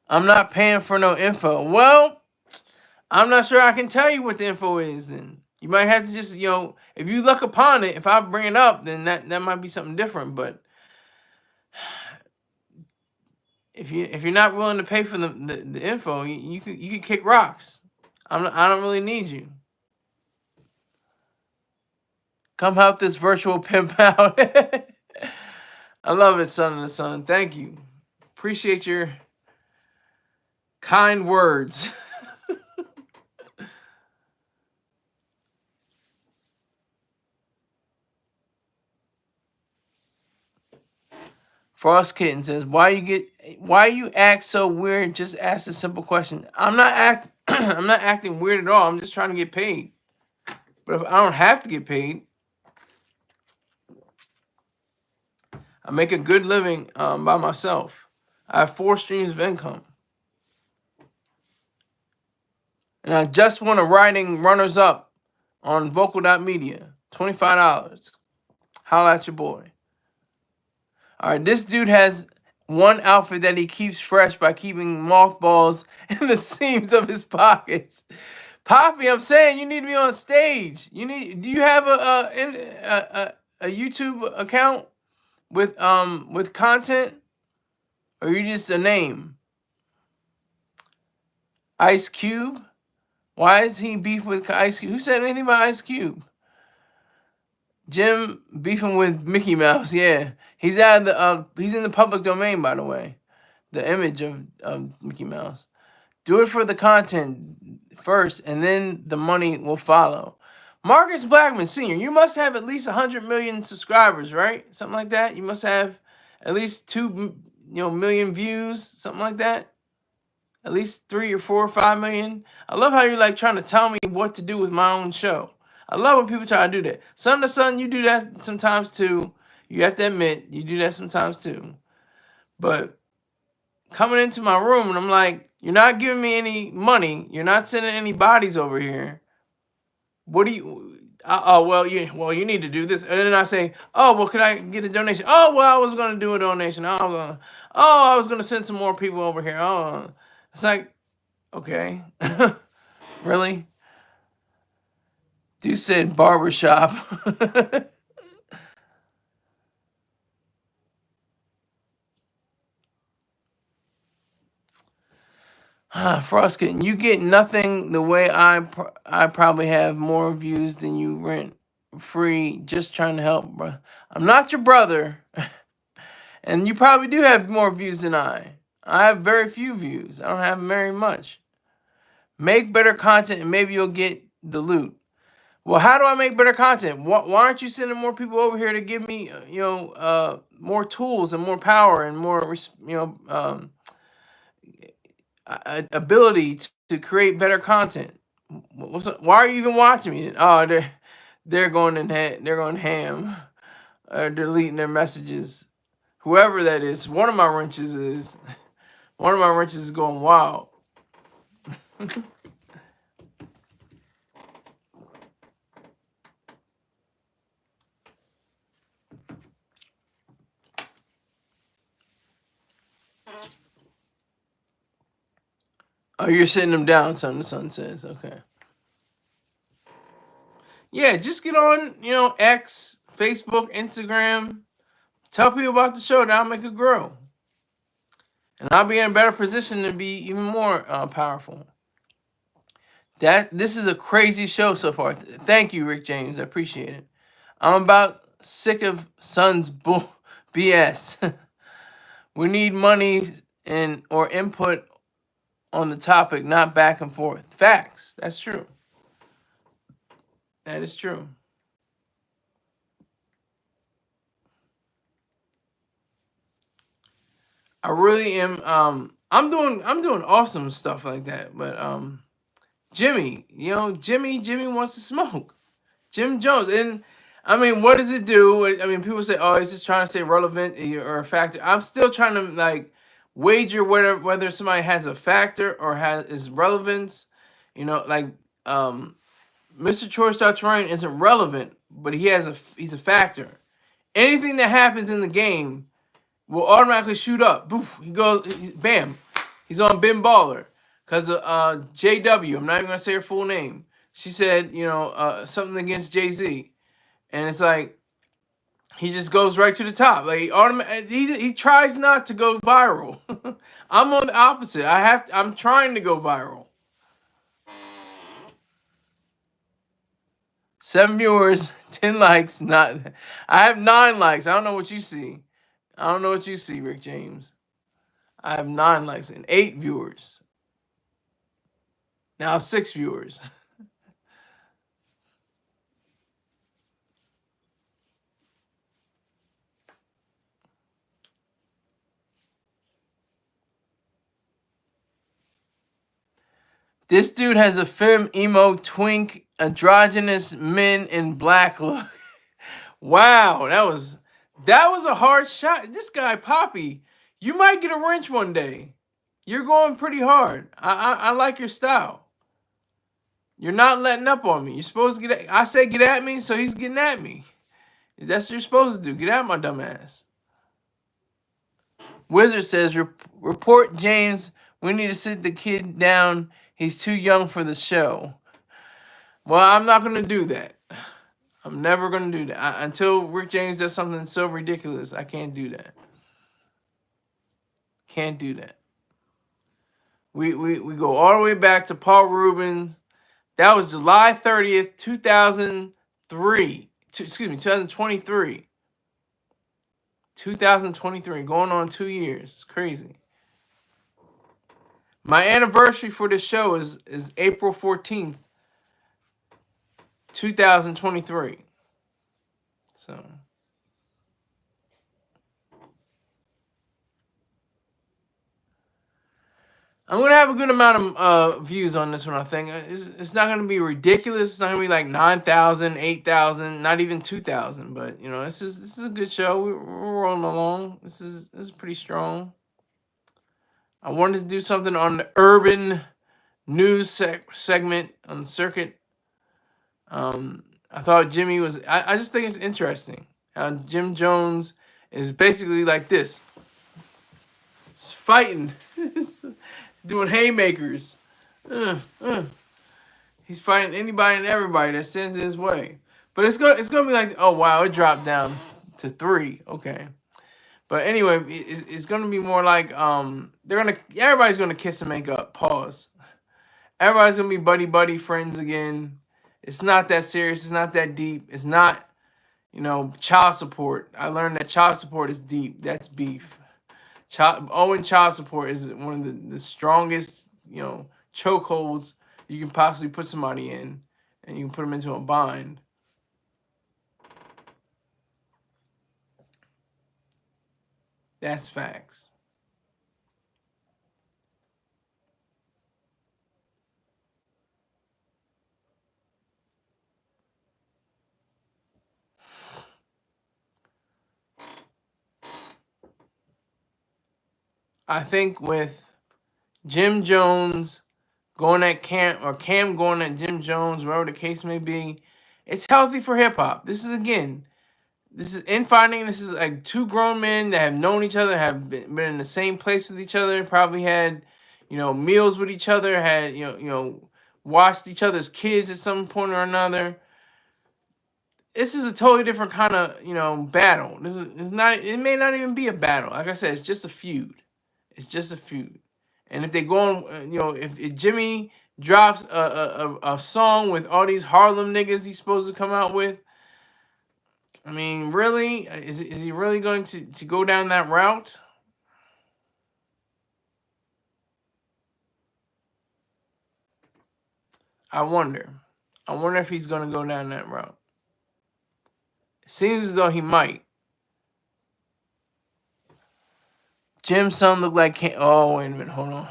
I'm not paying for no info. Well, I'm not sure I can tell you what the info is then. You might have to just, if you look upon it, if I bring it up, then that might be something different. But if you're not willing to pay for the info, you could kick rocks. I don't really need you. Come help this virtual pimp out. I love it, son of the sun. Thank you. Appreciate your kind words. Frost Kitten says, why you act so weird? Just ask a simple question. I'm not acting weird at all. I'm just trying to get paid. But if I don't have to get paid, I make a good living by myself. I have 4 streams of income. And I just won a writing runners up on vocal.media. $25. Holla at your boy. All right, this dude has one outfit that he keeps fresh by keeping mothballs in the seams of his pockets. Poppy, I'm saying you need to be on stage. Do you have a YouTube account with content, or are you just a name? Ice Cube? Why is he beef with Ice Cube? Who said anything about Ice Cube? Jim beefing with Mickey Mouse. Yeah, he's out of he's in the public domain, by the way. The image of Mickey Mouse. Do it for the content first, and then the money will follow. Marcus Blackman Sr., you must have at least 100 million subscribers, right? Something like that. You must have at least 2 million views, something like that. At least 3 or 4 or 5 million. I love how you're like trying to tell me what to do with my own show. I love when people try to do that. Son of the Sun, you do that sometimes too. You have to admit, you do that sometimes too. But coming into my room and I'm like, you're not giving me any money. You're not sending any bodies over here. What do you? You need to do this. And then I say, oh, well, could I get a donation? Oh, well, I was going to do a donation. I was going to send some more people over here. Oh, it's like, okay, really? Dude said barbershop. Frostkin, you get nothing the way I probably have more views than you rent free. Just trying to help, bro. I'm not your brother. And you probably do have more views than I. I have very few views. I don't have very much. Make better content and maybe you'll get the loot. Well, how do I make better content? Why aren't you sending more people over here to give me, more tools and more power and more, ability to create better content? Why are you even watching me? Oh, they're going ham. They're deleting their messages. Whoever that is, one of my wrenches is going wild. Oh, you're sitting them down, son. The Sun says, okay. Yeah, just get on, X, Facebook, Instagram. Tell people about the show. That'll make it grow. and I'll be in a better position to be even more powerful. This is a crazy show so far. Thank you, Rick James. I appreciate it. I'm about sick of Sun's BS. We need money and or input on the topic, not back and forth. Facts. That's true. That is true. I really am. I'm doing awesome stuff like that. But Jimmy, Jimmy wants to smoke. Jim Jones, and I mean, what does it do? I mean, people say, "Oh, he's just trying to stay relevant or a factor." I'm still trying to like wager whether somebody has a factor or is relevance. Like Mr. Troy Starts Running isn't relevant, but he's a factor. Anything that happens in the game will automatically shoot up. Boof, bam, he's on Ben Baller. Because JW, I'm not even going to say her full name. She said, something against Jay-Z. And it's like, he just goes right to the top. Like he tries not to go viral. I'm on the opposite. I'm trying to go viral. 7 viewers, 10 likes. I have 9 likes. I don't know what you see. I don't know what you see, Rick James. I have 9 likes and 8 viewers. Now 6 viewers. This dude has a femme, emo, twink, androgynous men in black look. Wow, that was a hard shot. This guy, Poppy, you might get a wrench one day. You're going pretty hard. I like your style. You're not letting up on me. You're supposed to I say get at me, so he's getting at me. That's what you're supposed to do. Get at my dumb ass. Wizard says, report James. We need to sit the kid down. He's too young for the show. Well, I'm not going to do that. I'm never going to do that. Until Rick James does something so ridiculous, I can't do that. Can't do that. We go all the way back to Paul Rubens. That was July 30th, 2003. 2023. 2023. Going on 2 years. It's crazy. My anniversary for this show is April 14th, 2023. So I'm going to have a good amount of views on this one, I think. It's not going to be ridiculous. It's not going to be like 9,000, 8,000, not even 2,000. But, this is a good show. We're rolling along. This is pretty strong. I wanted to do something on the urban news segment on the circuit. I thought Jimmy was... I just think it's interesting how Jim Jones is basically like this. He's fighting. Doing haymakers. He's fighting anybody and everybody that sends his way. But it's gonna be like, oh wow, it dropped down to 3. Okay. But anyway, it's gonna be more like everybody's gonna kiss and make up. Pause. Everybody's gonna be buddy friends again. It's not that serious. It's not that deep. It's not, child support. I learned that child support is deep. That's beef. Owing child support is one of the strongest, chokeholds you can possibly put somebody in, and you can put them into a bind. That's facts. I think with Jim Jones going at Cam, or Cam going at Jim Jones, whatever the case may be, it's healthy for hip hop. This is infighting. This is like 2 grown men that have known each other, have been in the same place with each other, probably had, meals with each other, had, watched each other's kids at some point or another. This is a totally different kind of, battle. This is not. It may not even be a battle. Like I said, it's just a feud. It's just a feud. And if they go on, if Jimmy drops a song with all these Harlem niggas he's supposed to come out with, I mean, really, is he really going to go down that route? I wonder. I wonder if he's going to go down that route. It seems as though he might. Jim's son looked like Cam. Oh, wait a minute. Hold on.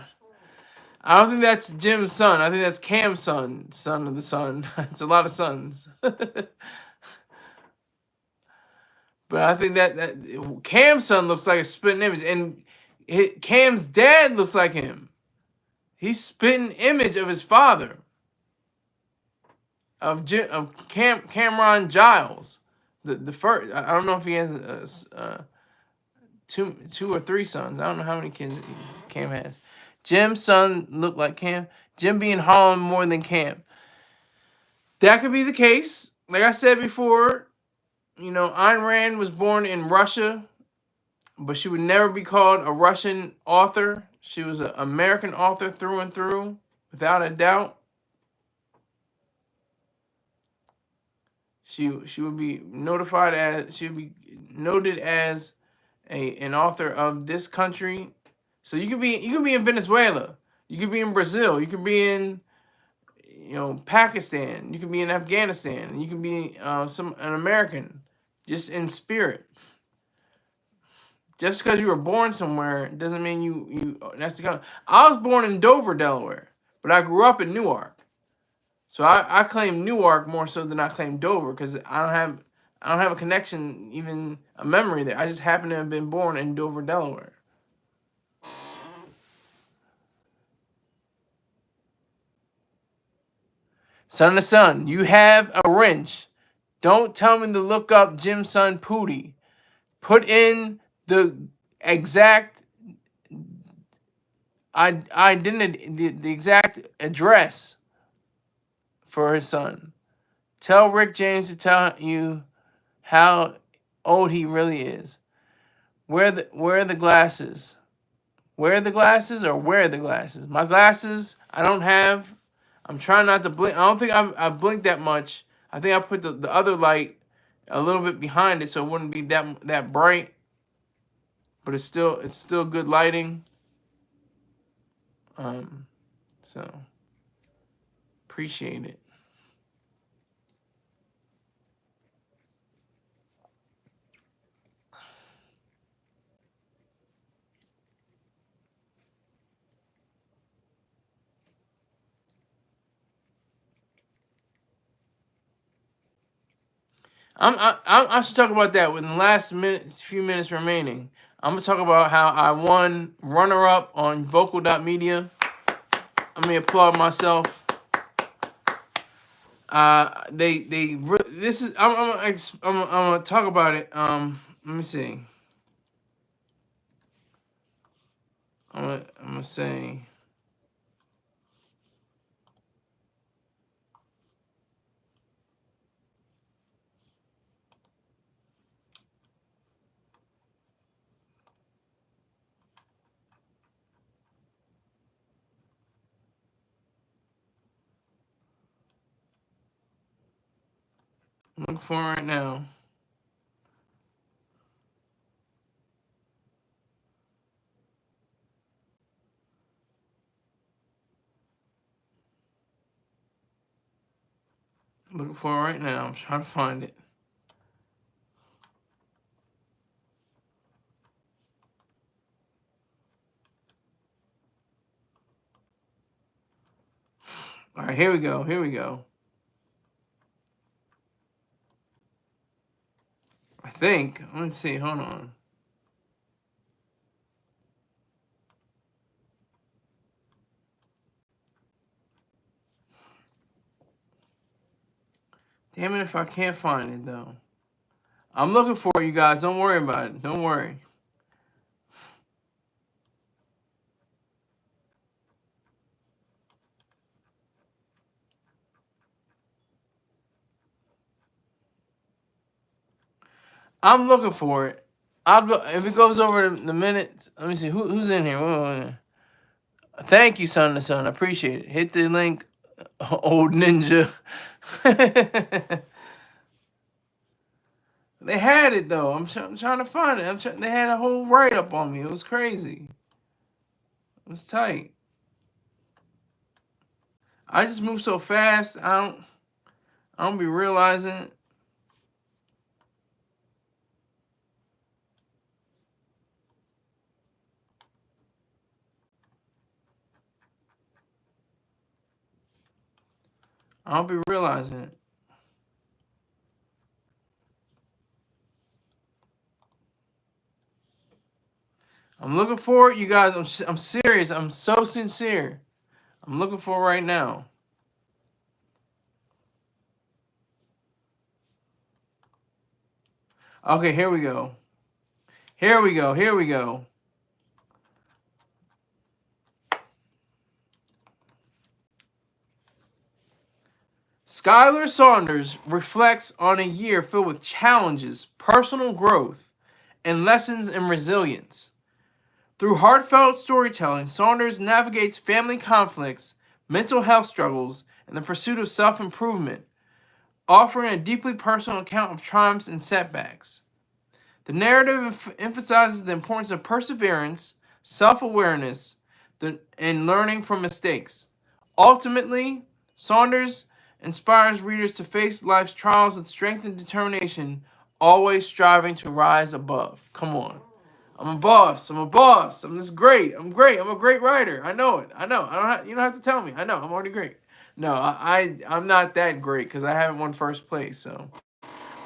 I don't think that's Jim's son. I think that's Cam's son. Son of the son. It's a lot of sons. But I think that Cam's son looks like a spitting image. And Cam's dad looks like him. He's spitting image of his father. Of Cameron Giles. The first. I don't know if he has two or three sons. I don't know how many kids Cam has. Jim's son looked like Cam. Jim being Harlem more than Cam. That could be the case. Like I said before, Ayn Rand was born in Russia, but she would never be called a Russian author. She was an American author through and through, without a doubt. She would be noted as an author of this country. So you could be in Venezuela, you could be in Brazil, you could be in Pakistan, you could be in Afghanistan, you could be an American, just in spirit. Just because you were born somewhere doesn't mean you that's the kind. I was born in Dover, Delaware, but I grew up in Newark. So I claim Newark more so than I claim Dover, because I don't have a connection, even a memory there. I just happen to have been born in Dover, Delaware. Son to son, you have a wrench. Don't tell me to look up Jim's son Pootie. Put in the exact identity, the exact address for his son. Tell Rick James to tell you how old he really is. Where are the glasses? Wear the glasses or wear the glasses? My glasses, I don't have. I'm trying not to blink. I don't think I've blinked that much. I think I put the other light a little bit behind it so it wouldn't be that bright. But it's still good lighting. So appreciate it. I should talk about that within the last few minutes remaining. I'm gonna talk about how I won runner-up on vocal.media. Let me applaud myself. This is I'm gonna talk about it. Let me see. I'm gonna say. I'm looking for it right now. I'm looking for it right now. I'm trying to find it. All right, here we go. Here we go. I think. Let's see. Hold on. Damn it if I can't find it, though. I'm looking for it, you guys. Don't worry about it. Don't worry. I'm looking for it. I'll go if it goes over the minute. Let me see who's in here. Whoa. Thank you, son to son. I appreciate it. Hit the link, old ninja. They had it though. I'm trying to find it. They had a whole write up on me. It was crazy. It was tight. I just move so fast. I don't be realizing it. I don't be realizing it. I'm looking for it, you guys. I'm serious. I'm so sincere. I'm looking for it right now. Okay, here we go. Here we go. Here we go. Skylar Saunders reflects on a year filled with challenges, personal growth, and lessons in resilience. Through heartfelt storytelling, Saunders navigates family conflicts, mental health struggles, and the pursuit of self-improvement, offering a deeply personal account of triumphs and setbacks. The narrative emphasizes the importance of perseverance, self-awareness, and learning from mistakes. Ultimately, Saunders inspires readers to face life's trials with strength and determination, always striving to rise above. Come on. I'm a boss. I'm a boss. I'm this great. I'm great. I'm a great writer. I know it. I know. You don't have to tell me. I know. I'm already great. No, I'm not that great because I haven't won first place. So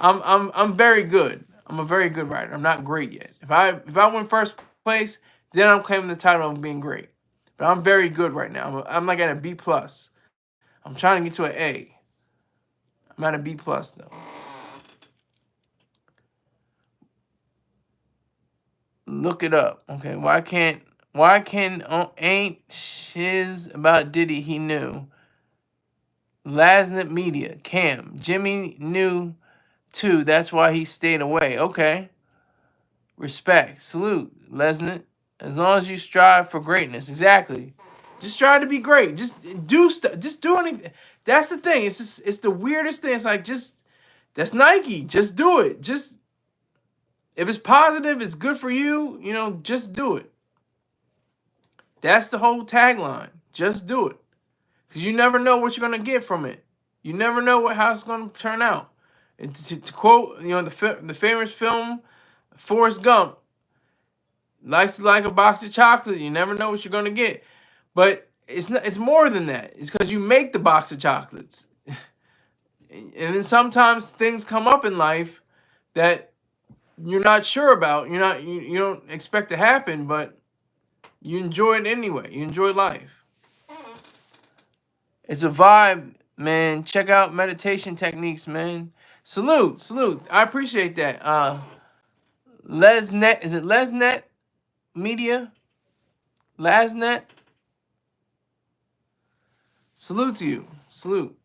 I'm very good. I'm a very good writer. I'm not great yet. If I win first place, then I'm claiming the title of being great. But I'm very good right now. I'm like at a B plus. I'm trying to get to an A. I'm at a B plus though. Look it up. Okay, why can't ain't shiz about Diddy he knew. Lasnet Media, Cam, Jimmy knew too, that's why he stayed away. Okay. Respect. Salute, Lesnant. As long as you strive for greatness. Exactly. Just try to be great. Just do stuff. Just do anything. That's the thing. It's the weirdest thing. It's like that's Nike. Just do it. Just if it's positive, it's good for you, just do it. That's the whole tagline. Just do it. Because you never know what you're going to get from it. You never know how it's going to turn out. And to quote, the famous film Forrest Gump, life's like a box of chocolate. You never know what you're going to get. But it's more than that. It's because you make the box of chocolates. And then sometimes things come up in life that you're not sure about. You don't expect to happen, but you enjoy it anyway. You enjoy life. It's a vibe, man. Check out meditation techniques, man. Salute. I appreciate that. Lesnet, is it Lesnet Media? Lasnet? Salute to you. Salute.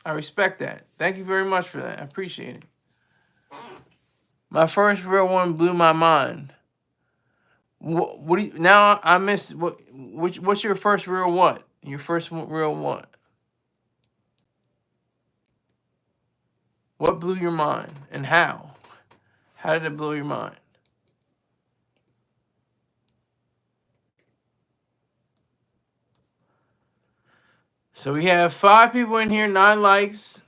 I respect that. Thank you very much for that. I appreciate it. My first real one blew my mind. What do you, now I missed what's your first real what? Your first real what? What blew your mind and how? How did it blow your mind? So we have 5 people in here, 9 likes.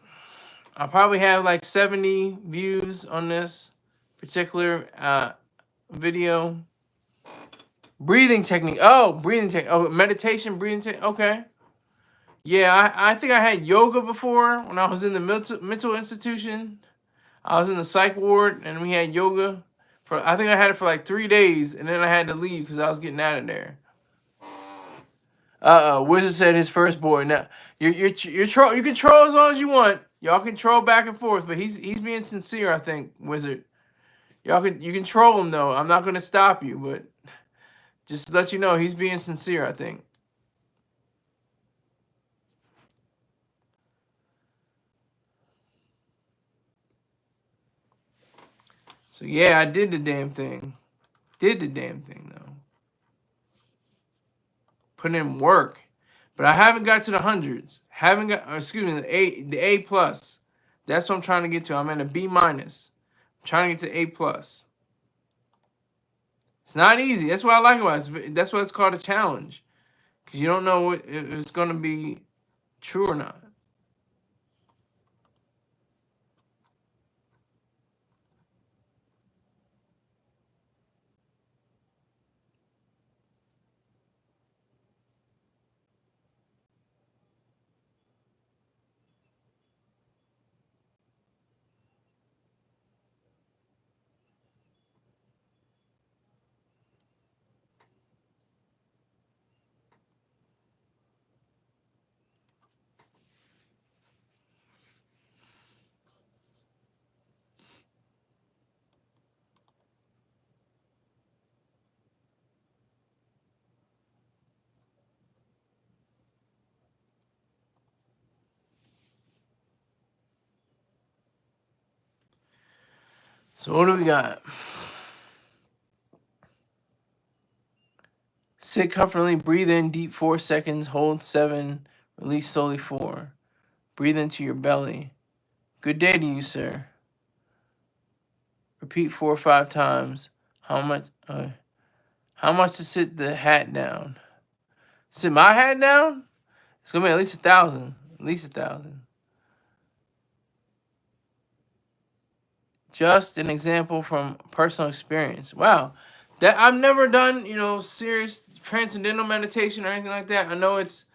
I'll probably have like 70 views on this particular video. Breathing technique. Oh, breathing technique. Oh, meditation, breathing technique. Okay. Yeah, I think I had yoga before when I was in the mental institution. I was in the psych ward and we had yoga. I think I had it for like 3 days and then I had to leave because I was getting out of there. Wizard said his first boy. Now you can troll as long as you want. Y'all can troll back and forth, but he's being sincere, I think, Wizard. You can troll him though. I'm not gonna stop you, but just to let you know he's being sincere, I think. So yeah, I did the damn thing. Did the damn thing though. Put in work. But I haven't got to the hundreds. Haven't got, excuse me, the A plus. That's what I'm trying to get to. I'm in a B minus. I'm trying to get to A plus. It's not easy. That's what I like about it. That's why it's called a challenge. Because you don't know what, if it's going to be true or not. So what do we got? Sit comfortably, breathe in deep 4 seconds, hold 7, release slowly 4. Breathe into your belly. Good day to you, sir. Repeat 4 or 5 times. How much to sit the hat down? Sit my hat down? It's gonna be at least 1,000. At least 1,000. Just an example from personal experience. Wow. That I've never done, serious transcendental meditation or anything like that. I know it's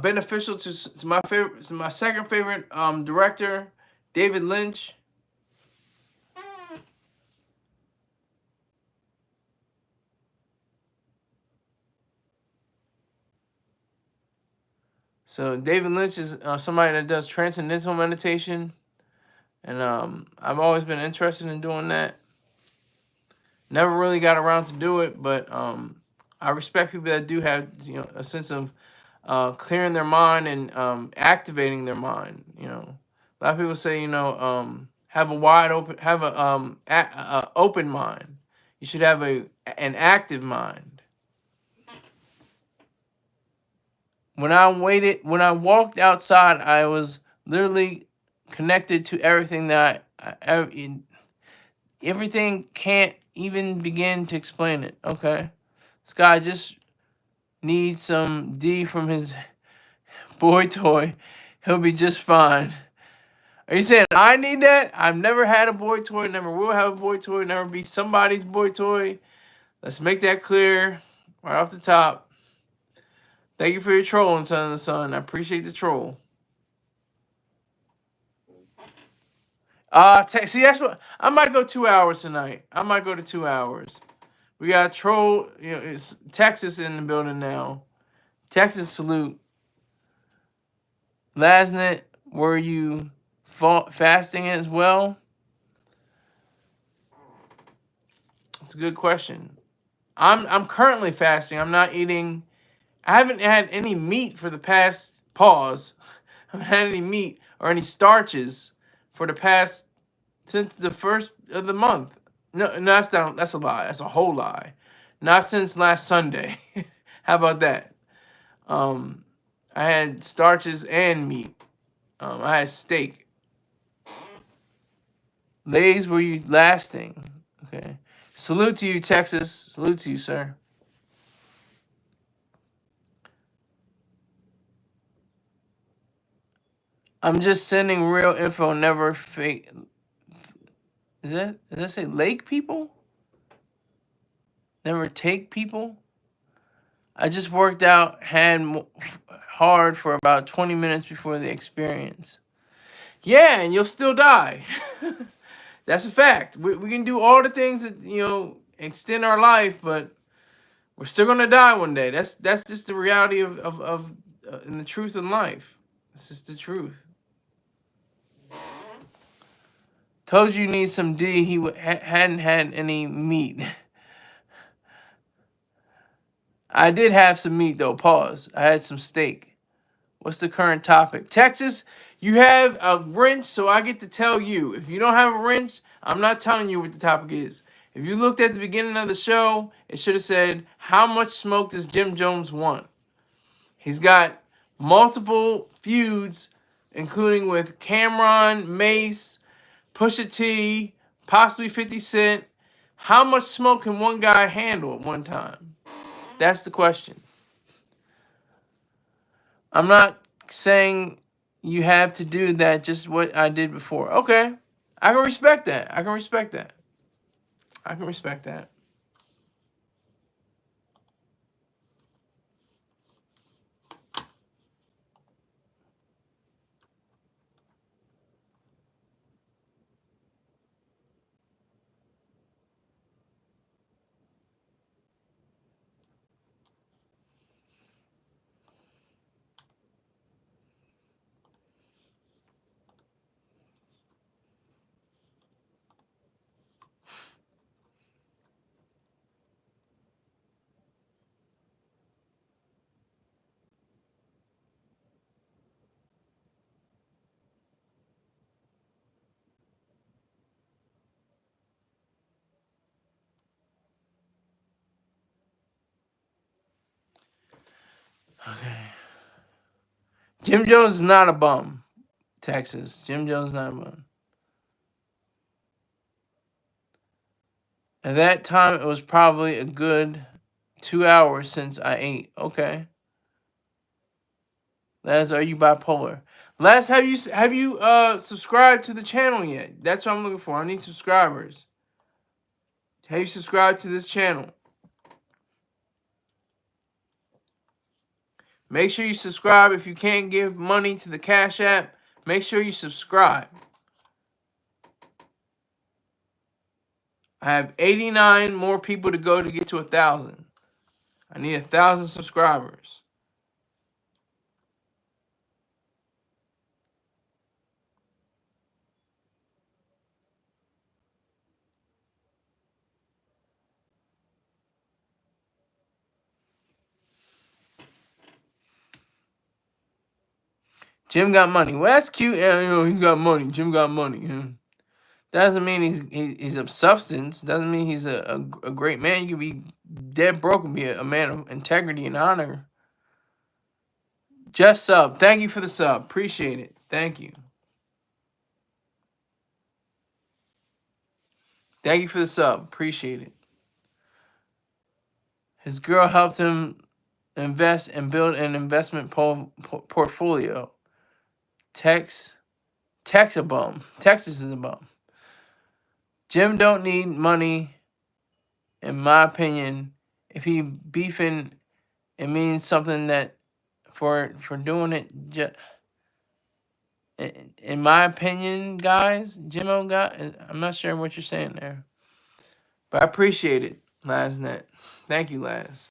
beneficial to my second favorite director, David Lynch. So David Lynch is somebody that does transcendental meditation, and I've always been interested in doing that. Never really got around to do it, but I respect people that do have a sense of clearing their mind and activating their mind. A lot of people say have a wide open, have a open mind. You should have an active mind. When I walked outside, I was literally connected to everything that everything can't even begin to explain it. Okay, this guy just needs some D from his boy toy. He'll be just fine. Are you saying I need that? I've never had a boy toy, never will have a boy toy, never be somebody's boy toy. Let's make that clear right off the top. Thank you for your trolling, Son of the Sun. I appreciate the troll. See, that's what I might go 2 hours tonight. I might go to 2 hours. We got troll. It's Texas in the building now. Texas salute. Lasnet, were you fasting as well? That's a good question. I'm currently fasting. I'm not eating. I haven't had any meat for the past pause. I haven't had any meat or any starches for the past since the first of the month. No, that's a lie. That's a whole lie. Not since last Sunday. How about that? I had starches and meat. I had steak. Lays, were you lasting? Okay. Salute to you, Texas. Salute to you, sir. I'm just sending real info, never fake. Does that say lake people? Never take people? I just worked out hard for about 20 minutes before the experience. Yeah, and you'll still die. That's a fact. We can do all the things that, extend our life, but we're still gonna die one day. That's just the reality of and the truth in life. It's just the truth. Told you need some D. He hadn't had any meat. I did have some meat though. Pause. I had some steak. What's the current topic? Texas? You have a wrench, so I get to tell you. If you don't have a wrench, I'm not telling you what the topic is. If you looked at the beginning of the show, it should have said, how much smoke does Jim Jones want? He's got multiple feuds, including with Cameron, Mace, Pusha T, possibly 50 Cent. How much smoke can one guy handle at one time? That's the question. I'm not saying you have to do that, just what I did before. Okay. I can respect that. I can respect that. I can respect that. Okay. Jim Jones is not a bum. Texas. Jim Jones is not a bum. At that time, it was probably a good 2 hours since I ate. Okay. Les, are you bipolar? Les, have you subscribed to the channel yet? That's what I'm looking for. I need subscribers. Have you subscribed to this channel? Make sure you subscribe. If you can't give money to the Cash App, make sure you subscribe. I have 89 more people to go to get to 1,000. I need 1,000 subscribers. Jim got money. Well, that's cute. Yeah, he's got money. Jim got money. Doesn't mean he's of substance. Doesn't mean he's a great man. You can be dead broke and be a man of integrity and honor. Just sub. Thank you for the sub. Appreciate it. Thank you. Thank you for the sub. Appreciate it. His girl helped him invest and build an investment portfolio. Texas a bum. Texas is a bum. Jim don't need money, in my opinion. If he beefing, it means something that for doing it. In my opinion, guys, Jimmo got. I'm not sure what you're saying there, but I appreciate it, Lasnet. Thank you, Laz.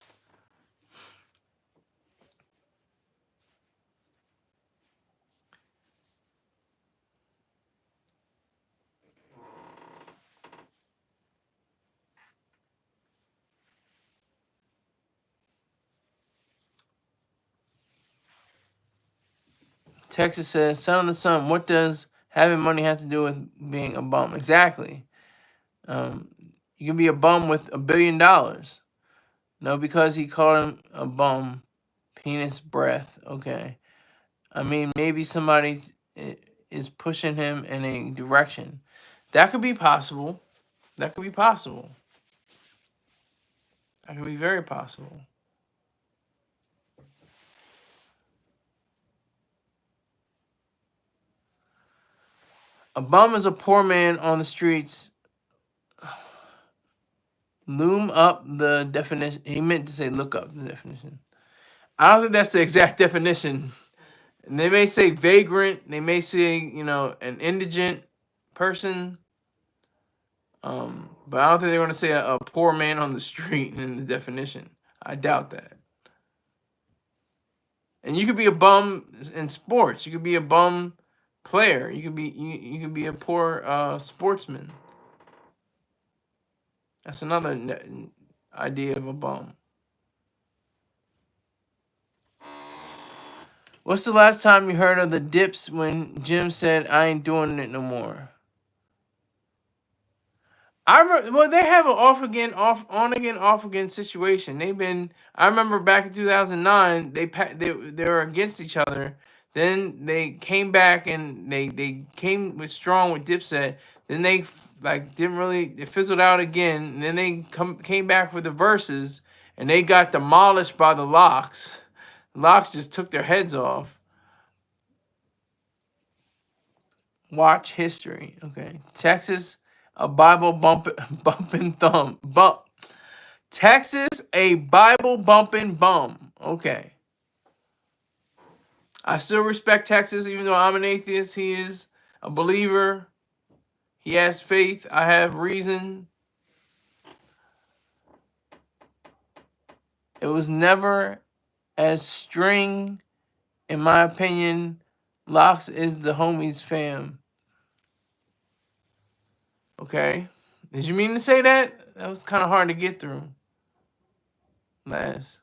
Texas says, "Son of the Sun, what does having money have to do with being a bum?" Exactly. You can be a bum with $1 billion. No, because he called him a bum. Penis breath. Okay. I mean, maybe somebody is pushing him in a direction. That could be possible. That could be possible. That could be very possible. A bum is a poor man on the streets. Loom up the definition. He meant to say look up the definition. I don't think that's the exact definition. And they may say vagrant. They may say, an indigent person. But I don't think they're going to say a poor man on the street in the definition. I doubt that. And you could be a bum in sports. You could be a bum player. You could be a poor sportsman. That's another idea of a bum. What's the last time you heard of the Dips when Jim said, I ain't doing it no more? I remember, well, they have an off again, off on again, off again situation. They've been. I remember back in 2009, they were against each other. Then they came back and they came with strong with Dipset. Then they like didn't really, it fizzled out again. And then they came back with the verses and they got demolished by the Locks. The Locks just took their heads off. Watch history. Okay, Texas, a Bible bumping thumb bump. Texas, a Bible bumping bum. Okay. I still respect Texas, even though I'm an atheist. He is a believer. He has faith. I have reason. It was never as string, in my opinion. Locks is the homies fam. Okay. Did you mean to say that? That was kind of hard to get through. Last.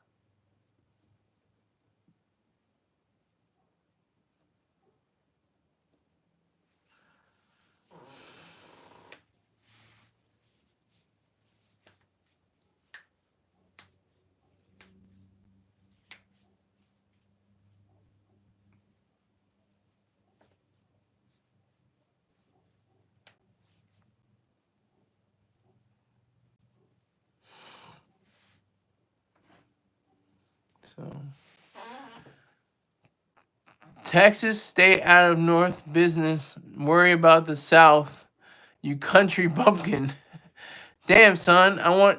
So. Texas, stay out of North business. Worry about the South. You country bumpkin. Damn, son, I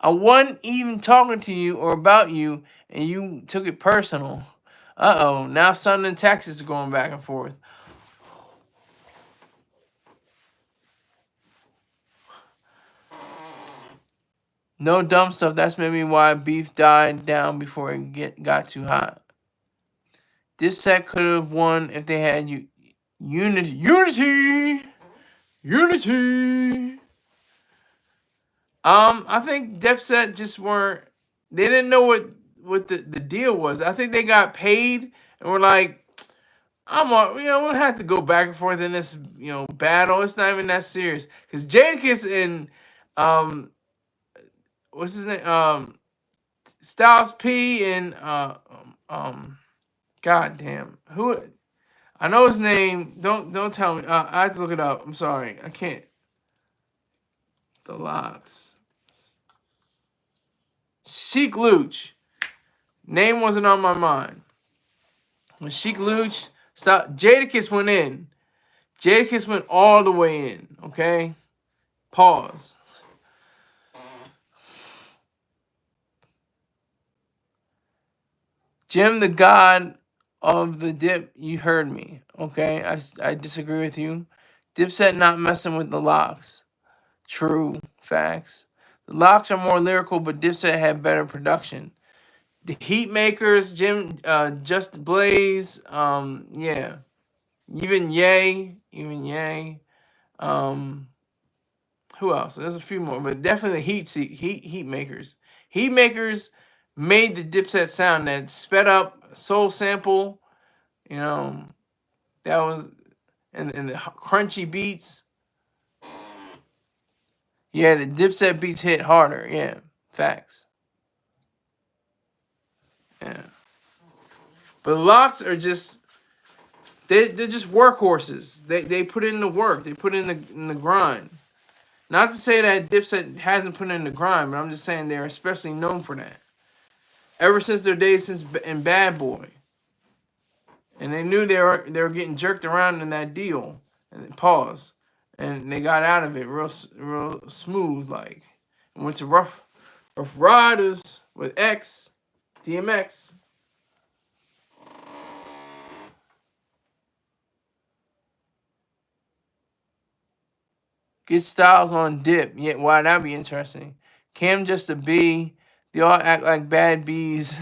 wasn't even talking to you or about you, and you took it personal. Uh-oh, now Son and Texas are going back and forth. No dumb stuff. That's maybe why beef died down before it got too hot. This set could have won if they had unity. I think Dipset just weren't. They didn't know what the deal was. I think they got paid and were like, we'll have to go back and forth in this, battle. It's not even that serious. Because Jadakiss and what's his name? Styles P and goddamn, who? I know his name. Don't tell me. I have to look it up. I'm sorry. I can't. The Locks. Sheik Luch. Name wasn't on my mind. When Sheik Luch stopped, Jadakiss went in. Jadakiss went all the way in. Okay? Pause. Jim, the god of the dip, you heard me. Okay? I disagree with you. Dipset not messing with the Locks. True. Facts. The Locks are more lyrical, but Dipset had better production. The Heat Makers, Jim, Just Blaze, yeah. Even Ye. Who else? There's a few more, but definitely Heat Makers. Heat Makers made the Dipset sound that sped up, soul sample, you know, that was, and the crunchy beats. Yeah, the Dipset beats hit harder. Yeah, facts. Yeah, but the Locks are just they're just workhorses. They put in the work. They put in the grind. Not to say that Dipset hasn't put in the grind, but I'm just saying they're especially known for that. Ever since their days in Bad Boy, and they knew they were getting jerked around in that deal, and pause, and they got out of it real smooth like, and went to Rough Riders with DMX. Get Styles on Dip. Yeah, wow, that'd be interesting. Cam just a bee. They all act like bad bees.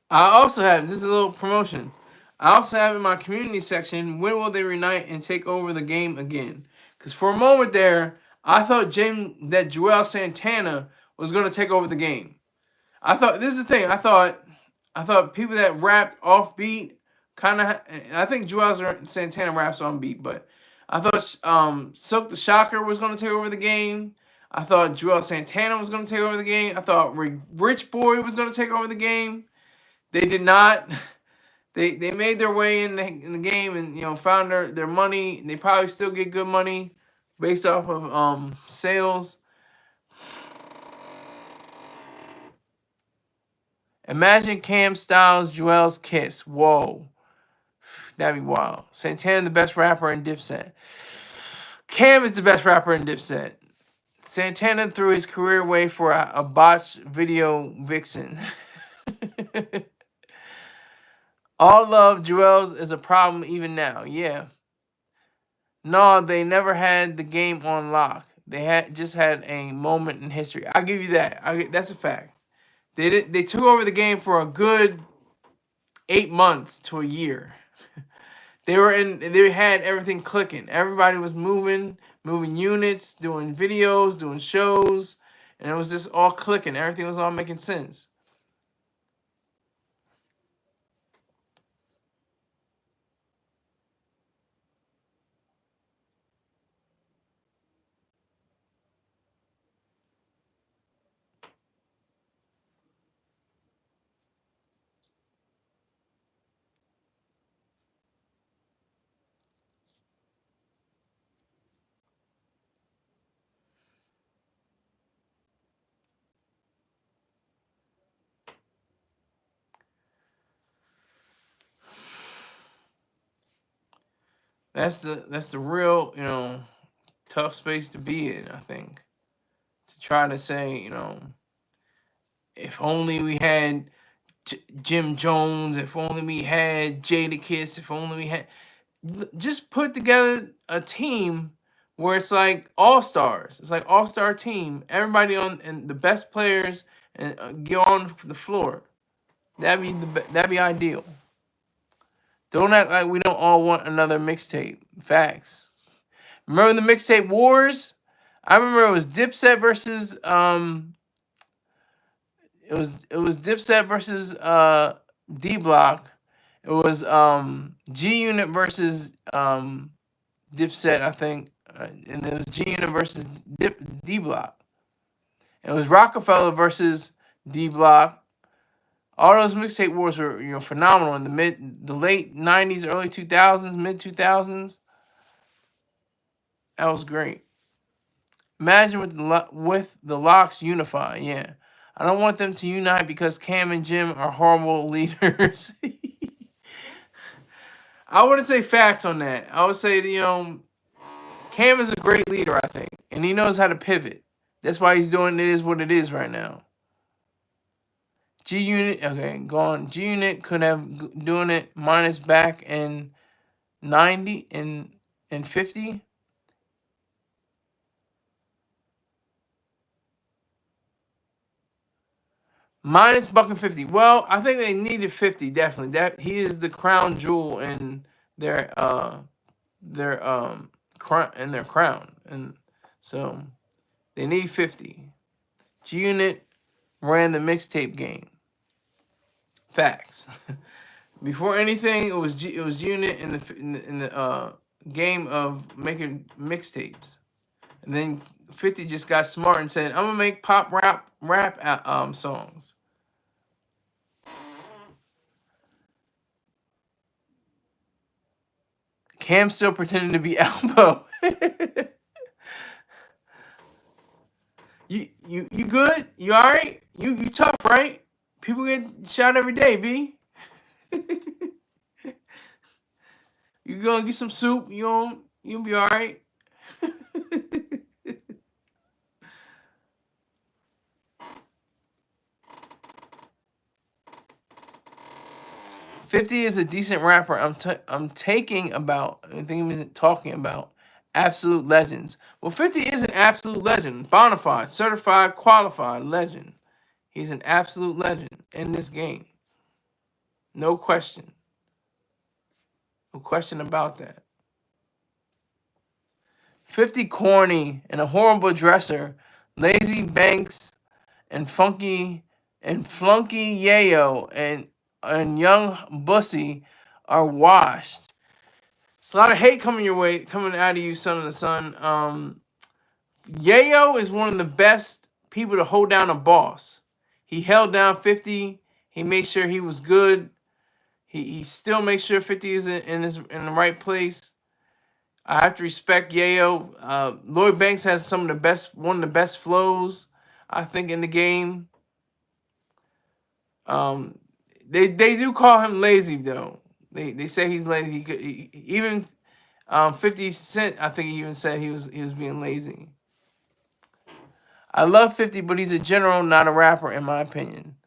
I also have, this is a little promotion. I also have in my community section, when will they reunite and take over the game again? Because for a moment there, I thought that Joel Santana was going to take over the game. I thought, this is the thing, I thought people that rapped off beat kind of, I think Joel Santana raps on beat, but I thought Silk the Shocker was going to take over the game. I thought Joel Santana was going to take over the game. I thought Rich Boy was going to take over the game. They did not. They made their way in the game and found their money. They probably still get good money based off of sales. Imagine Cam Styles, Joel's Kiss. Whoa. That'd be wild. Santana, the best rapper in Dipset. Cam is the best rapper in Dipset. Santana threw his career away for a botched video vixen. All love, Joel's is a problem even now. Yeah. No, they never had the game on lock. They just had a moment in history. I'll give you that. That's a fact. They took over the game for a good 8 months to a year. They had everything clicking. Everybody was moving units, doing videos, doing shows, and it was just all clicking. Everything was all making sense. That's the real, tough space to be in, I think. To try to say, if only we had Jim Jones, if only we had Jadakiss, if only we had, just put together a team where it's like all stars. It's like all-star team. Everybody on and the best players and get on the floor. That'd be ideal. Don't act like we don't all want another mixtape. Facts. Remember the mixtape wars? I remember it was Dipset versus it was Dipset versus D Block. It was G Unit versus Dipset, I think, and it was G Unit versus D Block. It was Rockefeller versus D Block. All those mixtape wars were phenomenal in the late '90s, early 2000s, mid 2000s. That was great. Imagine with the Locks unify. Yeah, I don't want them to unite because Cam and Jim are horrible leaders. I wouldn't say facts on that. I would say Cam is a great leader, I think, and he knows how to pivot. That's why he's doing it is what it is right now. G Unit, okay, gone. G Unit could have doing it minus back in 90 and 50. Minus buck and 50. Well, I think they needed 50 definitely. That he is the crown jewel in their crown, and so they need 50. G Unit ran the mixtape game. Facts. Before anything, it was Unit in the game of making mixtapes, and then 50 just got smart and said, "I'm gonna make pop rap songs." Cam still pretending to be Elbow. You good? You all right? You tough, right? People get shot every day, B. You gonna get some soup? You'll be all right. 50 is a decent rapper. I'm talking about absolute legends. Well, 50 is an absolute legend, bona fide, certified, qualified legend. He's an absolute legend in this game. No question. No question about that. 50 corny and a horrible dresser. Lazy Banks and Flunky Yayo and Young Bussy are washed. It's a lot of hate coming your way, coming out of you, son of the sun. Yayo is one of the best people to hold down a boss. He held down 50. He made sure he was good. He still makes sure 50 is in the right place. I have to respect Yayo. Lloyd Banks has one of the best flows, I think, in the game. They do call him lazy though. They say he's lazy. Even 50 Cent, I think he even said he was being lazy. I love 50, but he's a general, not a rapper, in my opinion.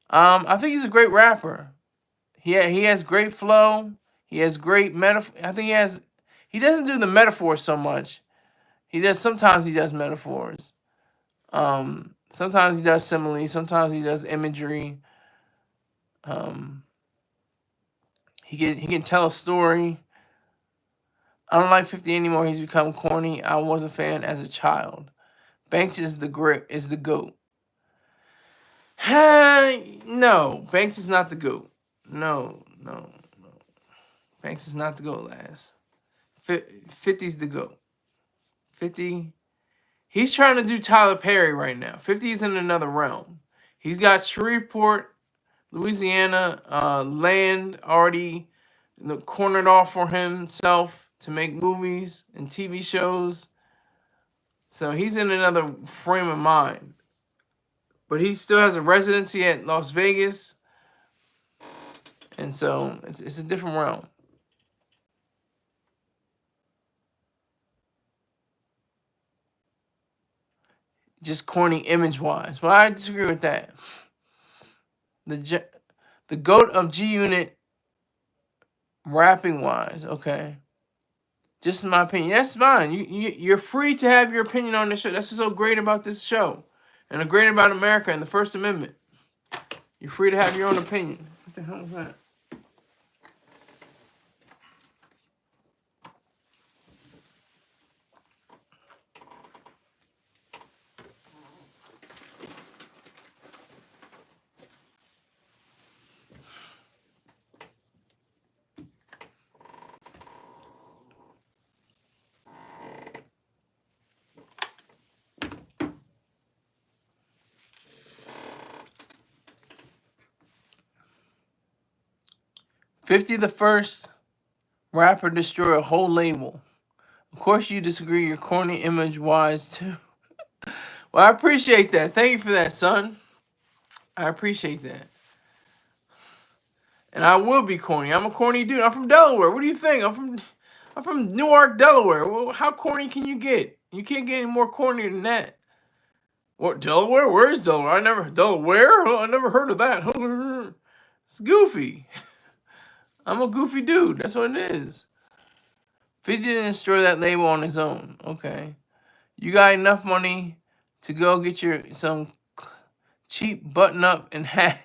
I think he's a great rapper. He has great flow. He has great metaphor. I think he doesn't do the metaphors so much. Sometimes he does metaphors. Sometimes he does similes. Sometimes he does imagery. He can tell a story. I don't like 50 anymore. He's become corny. I was a fan as a child. Banks is the GOAT. No, Banks is not the GOAT. No. Banks is not the GOAT, lads. 50's the GOAT. 50, he's trying to do Tyler Perry right now. 50 is in another realm. He's got Shreveport, Louisiana land already cornered off for himself to make movies and TV shows. So he's in another frame of mind. But he still has a residency at Las Vegas. And so it's a different realm. Just corny image-wise. Well, I disagree with that. The GOAT of G-Unit rapping-wise, okay. Just in my opinion. That's fine. You're free to have your opinion on this show. That's what's so great about this show. And great about America and the First Amendment. You're free to have your own opinion. What the hell is that? "50 the first rapper destroy a whole label. Of course you disagree. You're corny image-wise too." Well, I appreciate that. Thank you for that, son. I appreciate that. And I will be corny. I'm a corny dude. I'm from Delaware. What do you think? I'm from Newark, Delaware. Well, how corny can you get? You can't get any more corny than that. What, Delaware? Where's Delaware? Delaware? I never heard of that. It's goofy. I'm a goofy dude. That's what it is. 50 didn't destroy that label on his own. Okay. You got enough money to go get some cheap button-up and hat.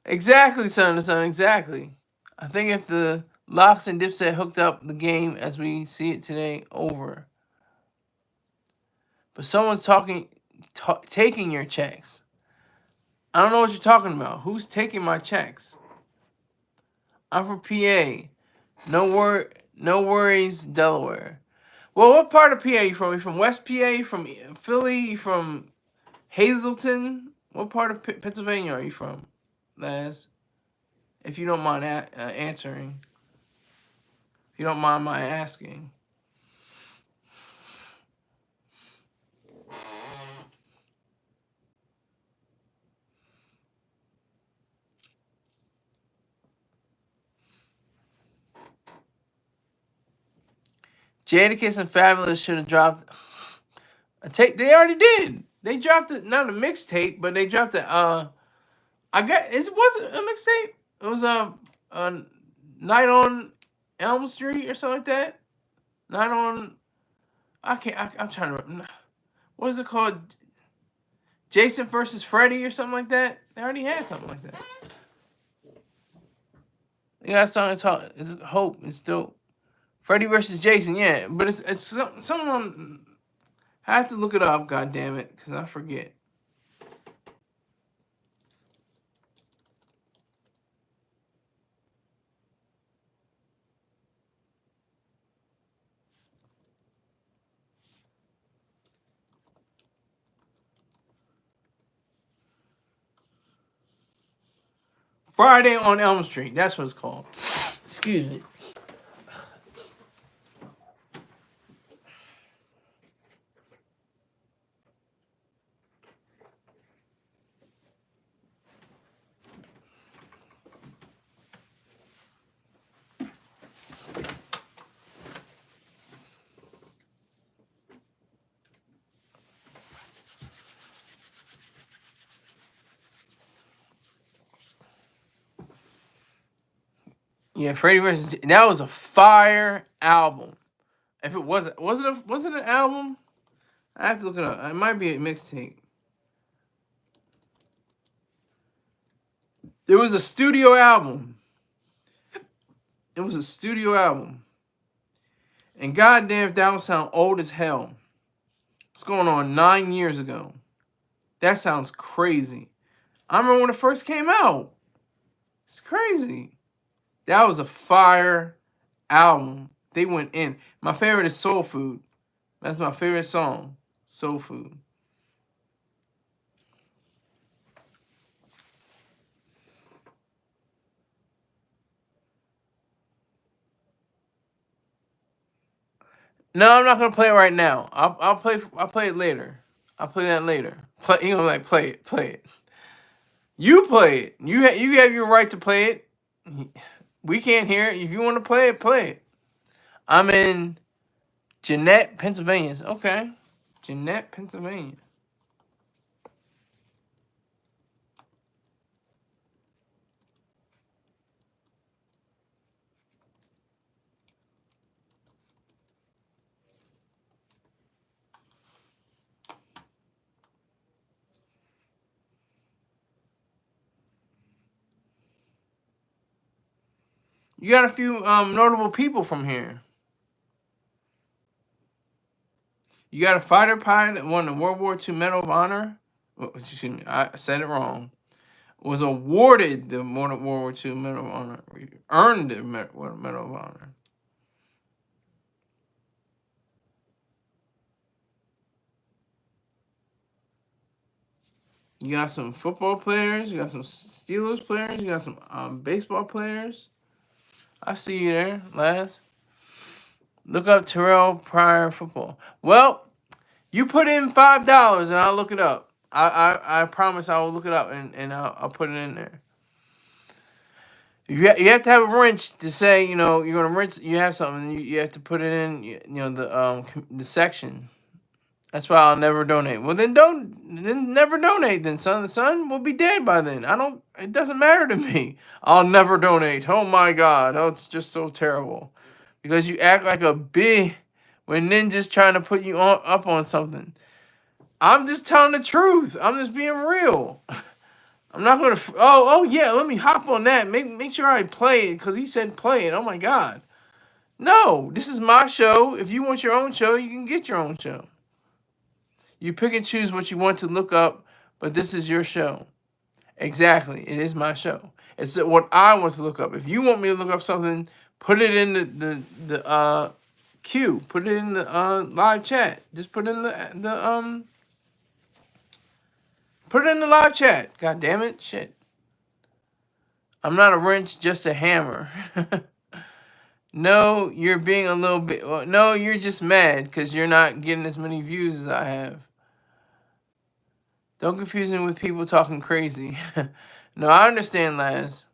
Exactly, son, exactly. I think if the Locks and Dipset hooked up the game as we see it today, over. But someone's taking your checks. I don't know what you're talking about. Who's taking my checks? I'm from PA. No worries, Delaware. Well, what part of PA are you from? Are you from West PA? You from Philly? You from Hazleton? What part of Pennsylvania are you from, Laz? If you don't mind answering. If you don't mind my asking. Jadakiss and Fabulous should have dropped a tape. They already did. They dropped it, not a mixtape, but they dropped it. It wasn't a mixtape. It was a Night on Elm Street or something like that. Night on. I'm trying to. What is it called? Jason versus Freddy or something like that. They already had something like that. Yeah, that song is Hope. It's still Freddy versus Jason. Yeah, but it's someone. I have to look it up. God damn it, because I forget. Friday on Elm Street. That's what it's called. Excuse me. Yeah, Freddy versus that was a fire album. If it wasn't, was it an album? I have to look it up. It might be a mixtape. It was a studio album. It was a studio album. And goddamn, if that would sound old as hell. What's going on 9 years ago? That sounds crazy. I remember when it first came out. It's crazy. That was a fire album. They went in. My favorite is Soul Food. That's my favorite song. Soul Food. No, I'm not gonna play it right now. I'll play it later. I'll play that later. You know, like play it. You play it. You have your right to play it. We can't hear it. If you want to play it, play it. I'm in Jeanette, Pennsylvania. Okay, Jeanette, Pennsylvania. You got a few notable people from here. You got a fighter pilot that won the World War II Medal of Honor. Excuse me, I said it wrong. Was awarded the World War II Medal of Honor. Earned the Medal of Honor. You got some football players. You got some Steelers players. You got some baseball players. I see you there, Laz. Look up Terrell Pryor football. Well, you put in $5 and I'll look it up. I promise I will look it up and I'll put it in there. You have to have a wrench to say, you know, you're gonna wrench. You have something. You have to put it in. You know, the section. That's why I'll never donate. Well, then never donate. Then son, the son will be dead by then. It doesn't matter to me. I'll never donate. Oh my God. Oh, it's just so terrible, because you act like a big when ninja's trying to put you up on something. I'm just telling the truth. I'm just being real. I'm not gonna. Oh yeah. Let me hop on that. Make sure I play it because he said play it. Oh my God. No, this is my show. If you want your own show, you can get your own show. You pick and choose what you want to look up, but this is your show. Exactly. It is my show. It's what I want to look up. If you want me to look up something, put it in the queue. Put it in the live chat. Just put in put it in the live chat. God damn it. Shit. I'm not a wrench, just a hammer. No, you're being a little bit. Well, no, you're just mad because you're not getting as many views as I have. Don't confuse me with people talking crazy. No, I understand, Laz.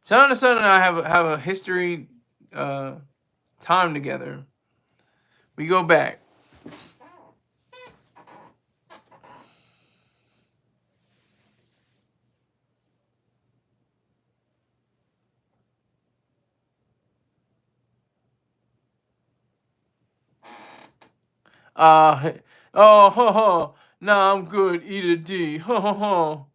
Son and I have a history time together. We go back. Oh, ho, ho. Nah, I'm good. Eat a D. Ho ho ho.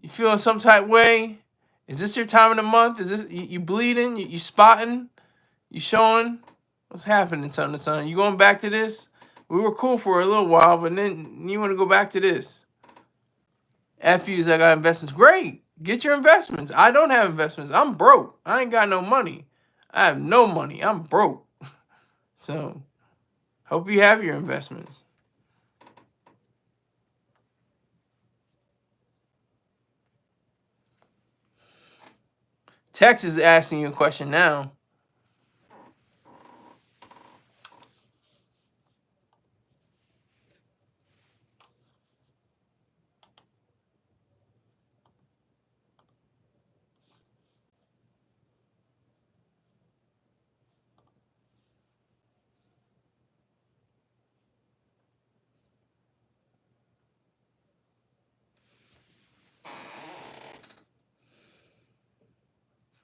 You feeling some type way? Is this your time of the month? Is this you bleeding? You spotting? You showing? What's happening, son to son? You going back to this? We were cool for a little while, but then you want to go back to this. F yous, I got investments. Great. Get your investments. I don't have investments. I'm broke. I ain't got no money. I have no money. I'm broke. So, hope you have your investments. Tex is asking you a question now.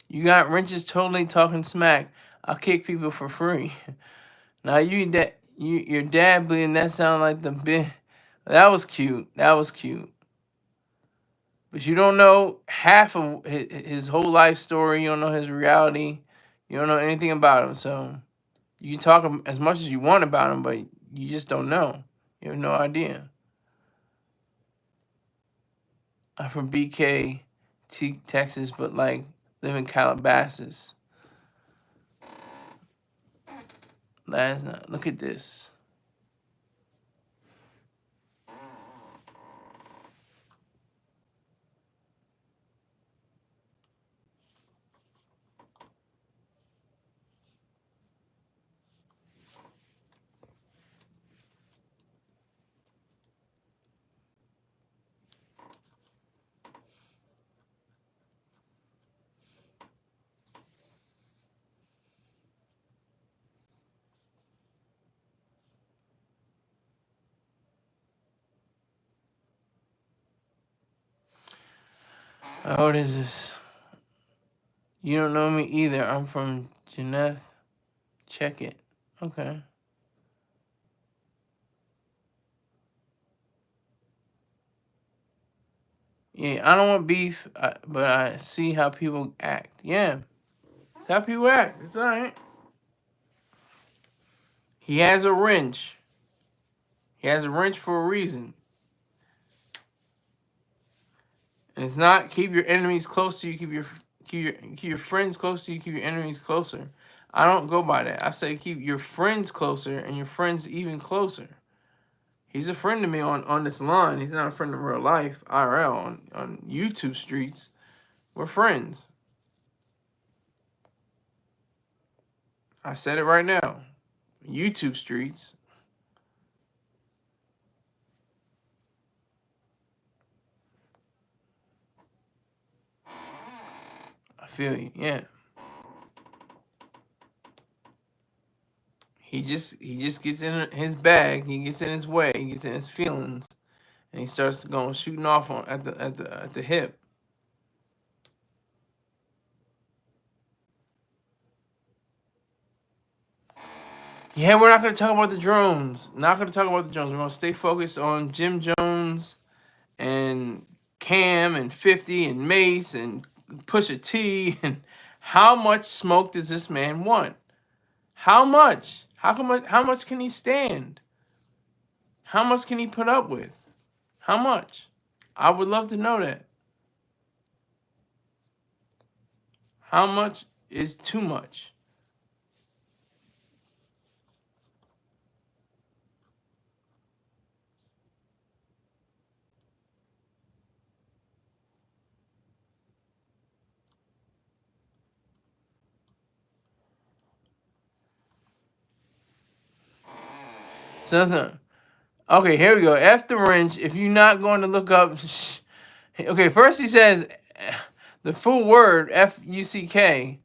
You got wrenches totally talking smack. I'll kick people for free. Now your dad bleeding. That sound like the big. That was cute. That was cute. But you don't know half of his whole life story. You don't know his reality. You don't know anything about him. So you can talk as much as you want about him, but you just don't know. You have no idea. I'm from BK, Texas, but like live in Calabasas. Last night, look at this. Oh, what is this? You don't know me either. I'm from Janeth. Check it. Okay. Yeah, I don't want beef, but I see how people act. Yeah, it's how people act. It's all right. He has a wrench. He has a wrench for a reason. And it's not keep your enemies close to you, keep your friends close to you, keep your enemies closer. I don't go by that. I say keep your friends closer and your friends even closer. He's a friend to me on this line. He's not a friend in real life, IRL, on YouTube streets. We're friends. I said it right now. YouTube streets. I feel you. Yeah. He just gets in his bag. He gets in his way. He gets in his feelings, and he starts going shooting off on at the hip. Yeah, we're not going to talk about the drones. Not going to talk about the drones. We're going to stay focused on Jim Jones and Cam and 50 and Mace and Pusha T and how much smoke does this man want? How much? How much can he stand? How much can he put up with? How much? I would love to know that. How much is too much? So, okay, here we go. F the wrench. If you're not going to look up, okay. First he says the full word FUCK,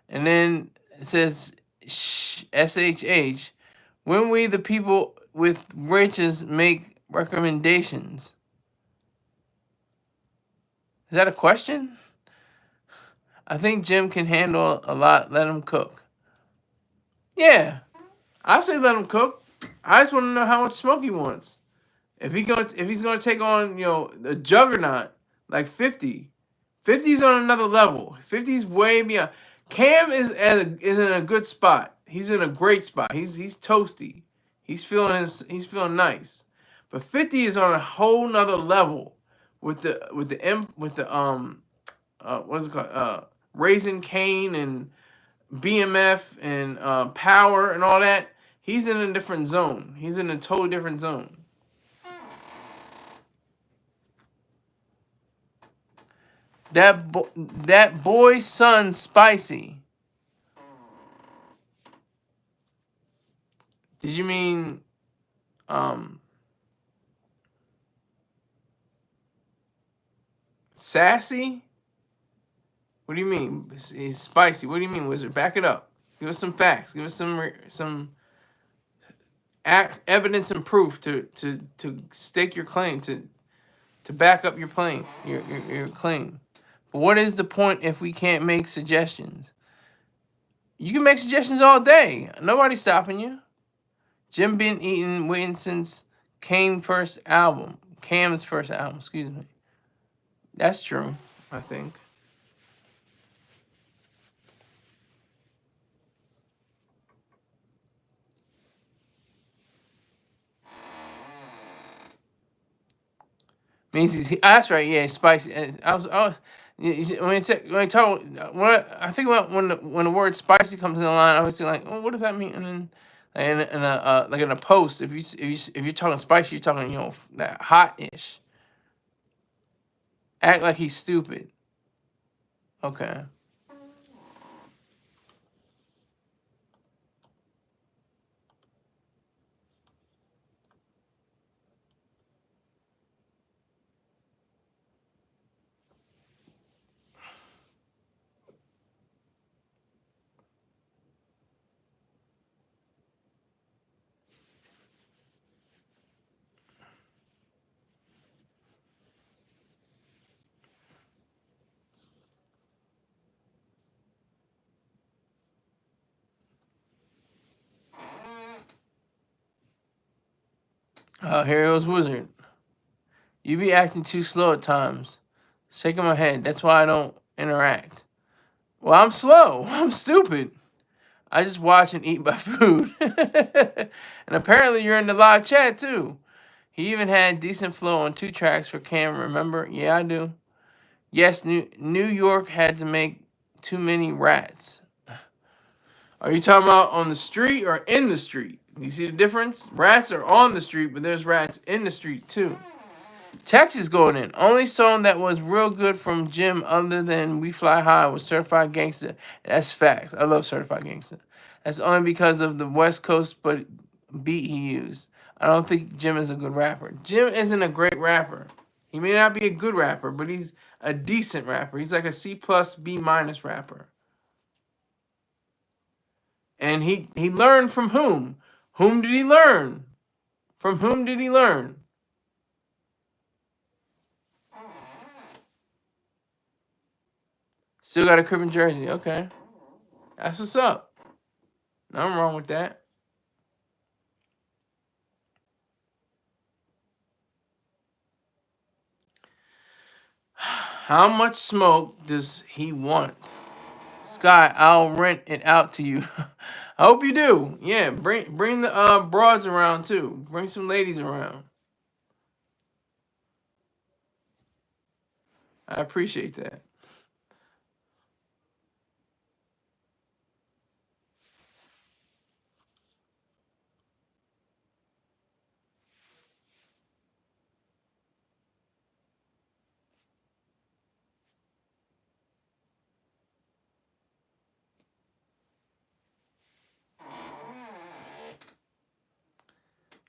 and then it says SHH. When we the people with wrenches make recommendations. Is that a question? I think Jim can handle a lot. Let him cook. Yeah, I say let him cook. I just want to know how much smoke he wants. If he's gonna take on the juggernaut like 50, 50's on another level. 50's way beyond. Cam is in a good spot. He's in a great spot. He's toasty. He's feeling nice. But 50 is on a whole nother level with the what is it called? Raising Cane and BMF and Power and all that. He's in a different zone. He's in a totally different zone. That boy's son Spicy. Did you mean sassy? What do you mean? He's spicy. What do you mean, Wizard? Back it up. Give us some facts. Give us some evidence and proof to stake your claim to back up your claim. Your claim. But what is the point if we can't make suggestions? You can make suggestions all day. Nobody's stopping you. Jim been waiting since Cam's first album. Excuse me. That's true, I think. Means that's right. Yeah, spicy. When I talk, I think about when the word spicy comes in the line, I was like, oh, what does that mean? And then like in a post, if you're talking spicy, you're talking that hot-ish. Act like he's stupid. Okay. Here goes Wizard. You be acting too slow at times. Shaking my head. That's why I don't interact. Well, I'm slow. I'm stupid. I just watch and eat my food. And apparently you're in the live chat too. He even had decent flow on 2 tracks for Cam, remember? Yeah, I do. Yes, New York had to make too many rats. Are you talking about on the street or in the street? Do you see the difference? Rats are on the street, but there's rats in the street too. Texas going in. Only song that was real good from Jim other than We Fly High was Certified Gangster. That's facts. I love Certified Gangster. That's only because of the West Coast beat he used. I don't think Jim is a good rapper. Jim isn't a great rapper. He may not be a good rapper, but he's a decent rapper. He's like a C+, B- rapper. And he learned from whom? Whom did he learn? From whom did he learn? Still got a crib in Jersey. Okay. That's what's up. Nothing wrong with that. How much smoke does he want? Sky, I'll rent it out to you. I hope you do. Yeah, bring the broads around too. Bring some ladies around. I appreciate that.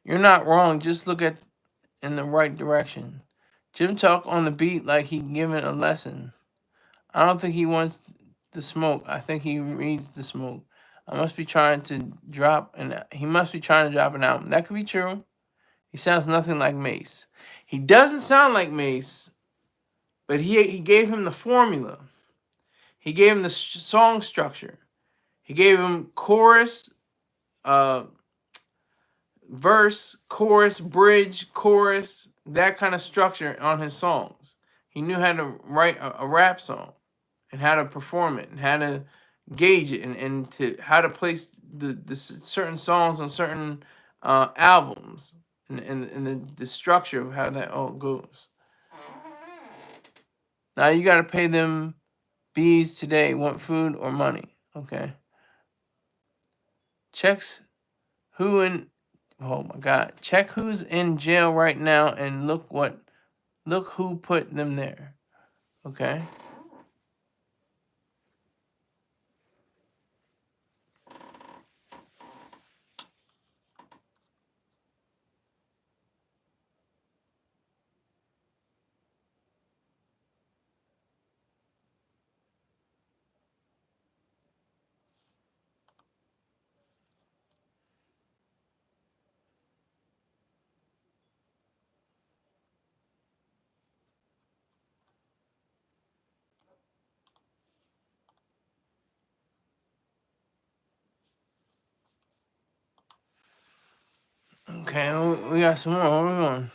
You're not wrong. Just look at in the right direction. Jim talk on the beat like he giving a lesson. I don't think he wants the smoke. I think he reads the smoke. He must be trying to drop an album. That could be true. He sounds nothing like Mace. He doesn't sound like Mace, but he gave him the formula. He gave him the song structure. He gave him chorus, verse, chorus, bridge, chorus, that kind of structure on his songs. He knew how to write a rap song and how to perform it and how to gauge it and to how to place the certain songs on certain albums and the structure of how that all goes. Now you got to pay them bees today. Want food or money? Okay. Checks who in. Oh my God! Check who's in jail right now and look who put them there. Okay. Okay, we got some more. Hold on.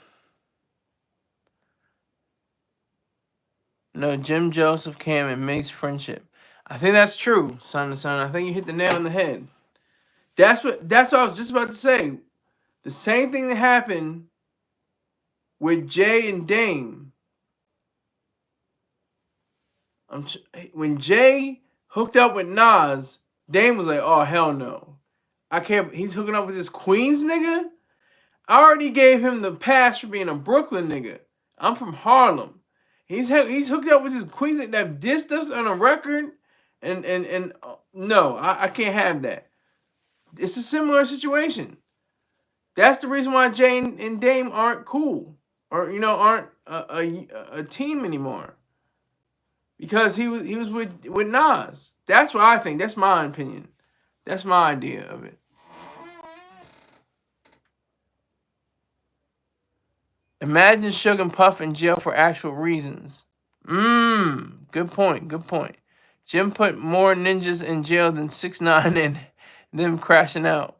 No, Jim Joseph Cam and Mace friendship. I think that's true, son to son. I think you hit the nail on the head. That's what I was just about to say. The same thing that happened with Jay and Dame. When Jay hooked up with Nas, Dame was like, "Oh hell no, I can't." He's hooking up with this Queens nigga. I already gave him the pass for being a Brooklyn nigga. I'm from Harlem. He's hooked up with this Queens nigga that dissed us on a record, and no, I can't have that. It's a similar situation. That's the reason why Jane and Dame aren't cool, or aren't a team anymore. Because he was with Nas. That's what I think. That's my opinion. That's my idea of it. Imagine Suge and Puff in jail for actual reasons. Good point. Good point. Jim put more ninjas in jail than 6ix9ine and them crashing out.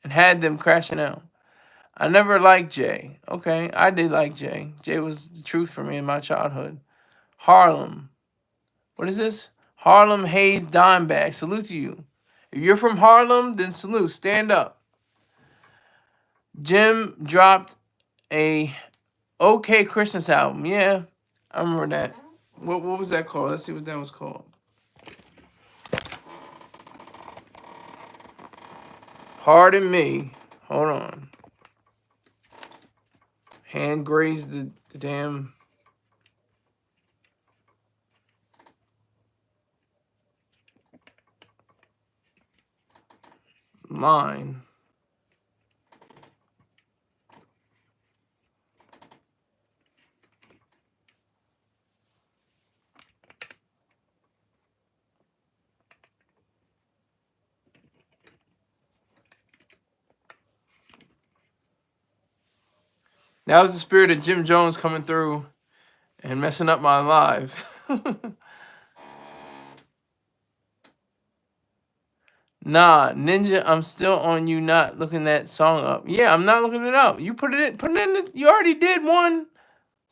And had them crashing out. I never liked Jay. Okay, I did like Jay. Jay was the truth for me in my childhood. Harlem. What is this? Harlem Hayes Dimebag. Salute to you. If you're from Harlem, then salute. Stand up. Jim dropped a OK Christmas album. Yeah, I remember that. What was that called? Let's see what that was called. Pardon me. Hold on. Hand grazed the damn line. That was the spirit of Jim Jones coming through and messing up my live. Nah, Ninja, I'm still on you not looking that song up. Yeah, I'm not looking it up. You put it in you already did one.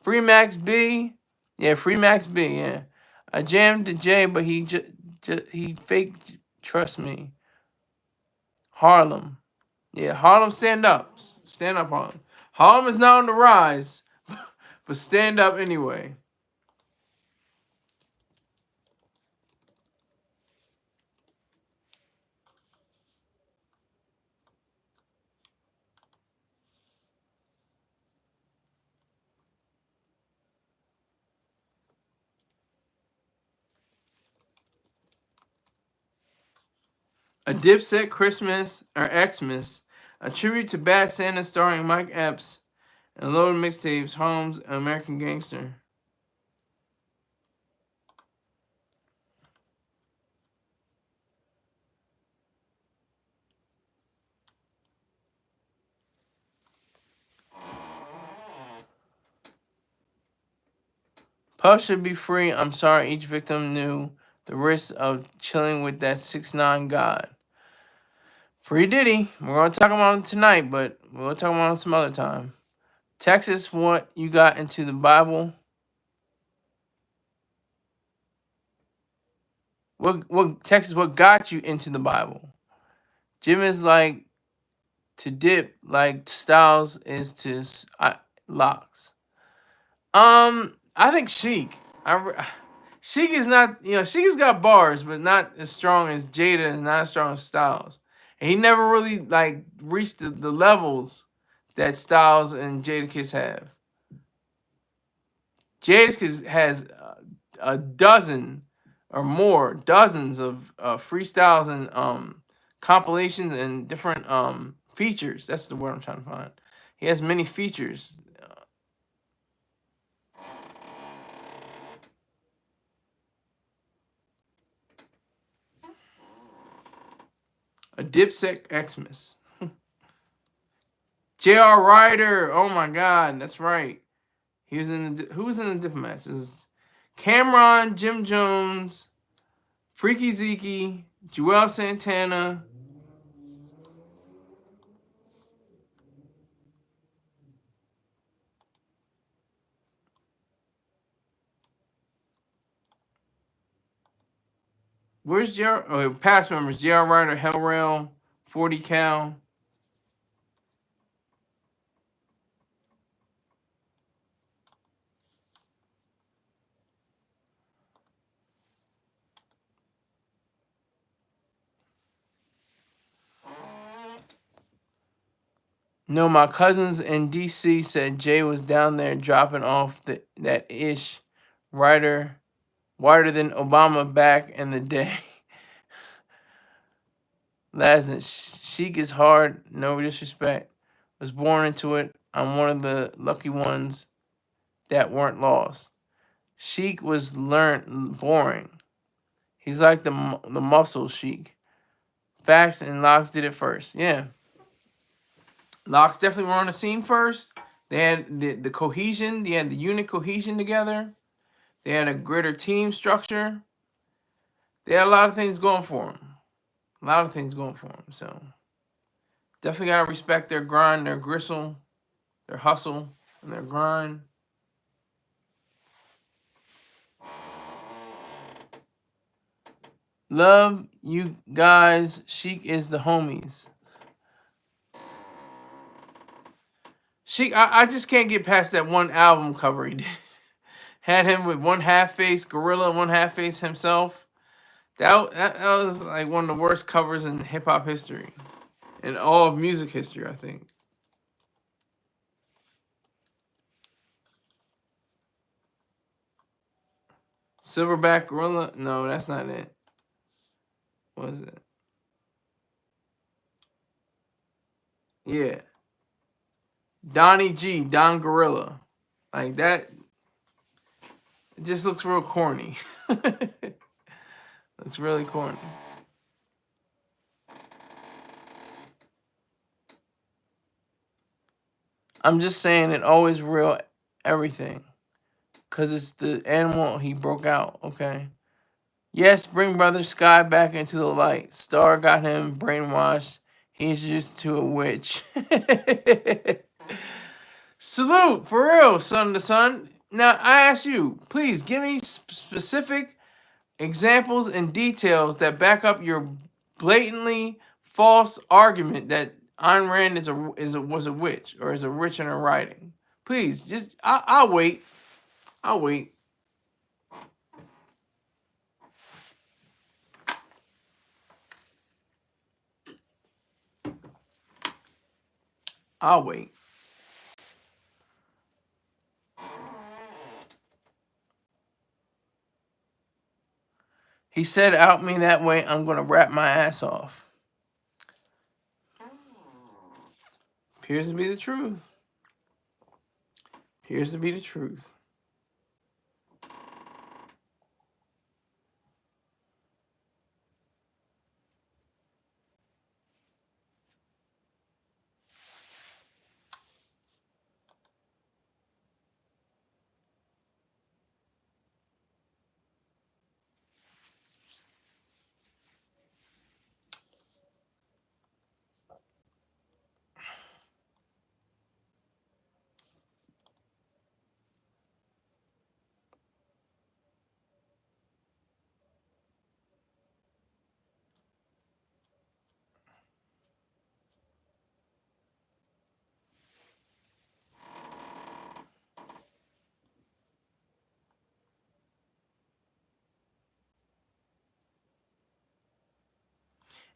Free Max B. Yeah, Free Max B, yeah. I jammed to Jay, but he he fake trust me. Harlem. Yeah, Harlem stand up. Stand up, Harlem. Harlem is not on the rise, but stand up anyway. A Dipset Christmas or Xmas, a tribute to Bad Santa starring Mike Epps and loaded mixtapes, Holmes, American Gangster. Puff should be free. I'm sorry each victim knew the risk of chilling with that 6ix9ine god. Free Diddy. We're gonna talk about him tonight, but we'll talk about him some other time. Texas, what you got into the Bible? What Texas? What got you into the Bible? Jim is like to dip, like Styles is to locks. I think Sheik. Sheik is not, Sheik has got bars, but not as strong as Jada and not as strong as Styles. And he never really like reached the levels that Styles and Jadakiss have. Jadakiss has a dozen or more, dozens of freestyles and compilations and different features. That's the word I'm trying to find. He has many features. A Dipset Xmas. J.R. Ryder. Oh my God, that's right. He was in who was in the Diplomats? It was Cameron, Jim Jones, Freaky Zeke, Joel Santana. Where's J.R.? Oh, past members: J.R. Ryder, Hellrail, 40 Cal. No, my cousins in D.C. said Jay was down there dropping off that ish Ryder, wider than Obama back in the day. Lasn't Sheik is hard, no disrespect. Was born into it. I'm one of the lucky ones that weren't lost. Sheik was boring. He's like the muscle Sheik. Facts and Locks did it first. Yeah. Locks definitely were on the scene first. They had the cohesion, they had the unit cohesion together. They had a greater team structure. They had a lot of things going for them. A lot of things going for them. So definitely gotta respect their grind, their gristle, their hustle, and their grind. Love you guys. Sheik is the homies. Sheik, I just can't get past that one album cover he did. Had him with one half face gorilla, one half face himself. That was like one of the worst covers in hip hop history, in all of music history, I think. Silverback gorilla? No, that's not it. What is it? Yeah. Donnie G, Don Gorilla. Like that. It just looks real corny. Looks really corny. I'm just saying it always real everything. Cause it's the animal he broke out, okay? Yes, bring Brother Sky back into the light. Star got him brainwashed. He introduced to a witch. Salute, for real, son to son. Now, I ask you, please give me specific examples and details that back up your blatantly false argument that Ayn Rand was a witch or is a witch in her writing. Please, just I'll wait. I'll wait. I'll wait. He said, "Out me that way, I'm gonna rap my ass off." Appears to be the truth. Appears to be the truth.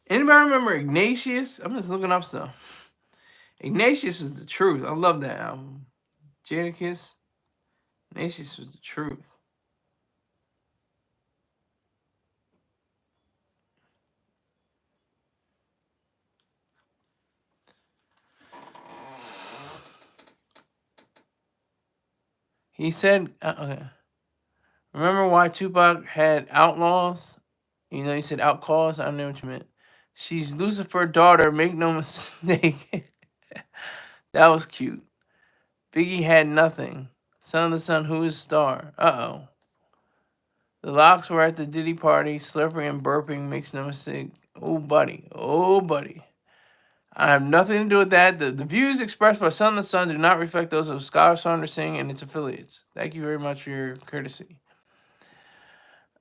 Anybody remember Ignatius? I'm just looking up stuff. Ignatius was the truth. I love that album. Jadakiss. Ignatius was the truth. He said, okay. Remember why Tupac had outlaws? You know, he said outcaws. I don't know what you meant. She's Lucifer's daughter. Make no mistake. That was cute. Biggie had nothing. Son of the Sun, who is Star? Uh-oh. The Locks were at the Diddy party. Slurping and burping makes no mistake. Oh, buddy. Oh, buddy. I have nothing to do with that. The views expressed by Son of the Sun do not reflect those of Scholar Saunders Singh and its affiliates. Thank you very much for your courtesy.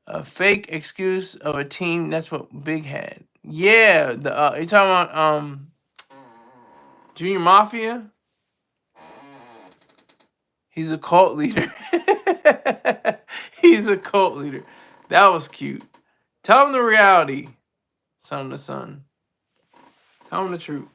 A fake excuse of a team. That's what Big had. Yeah, you talking about Junior Mafia? He's a cult leader. He's a cult leader. That was cute. Tell him the reality, Son of the Sun. Tell him the truth.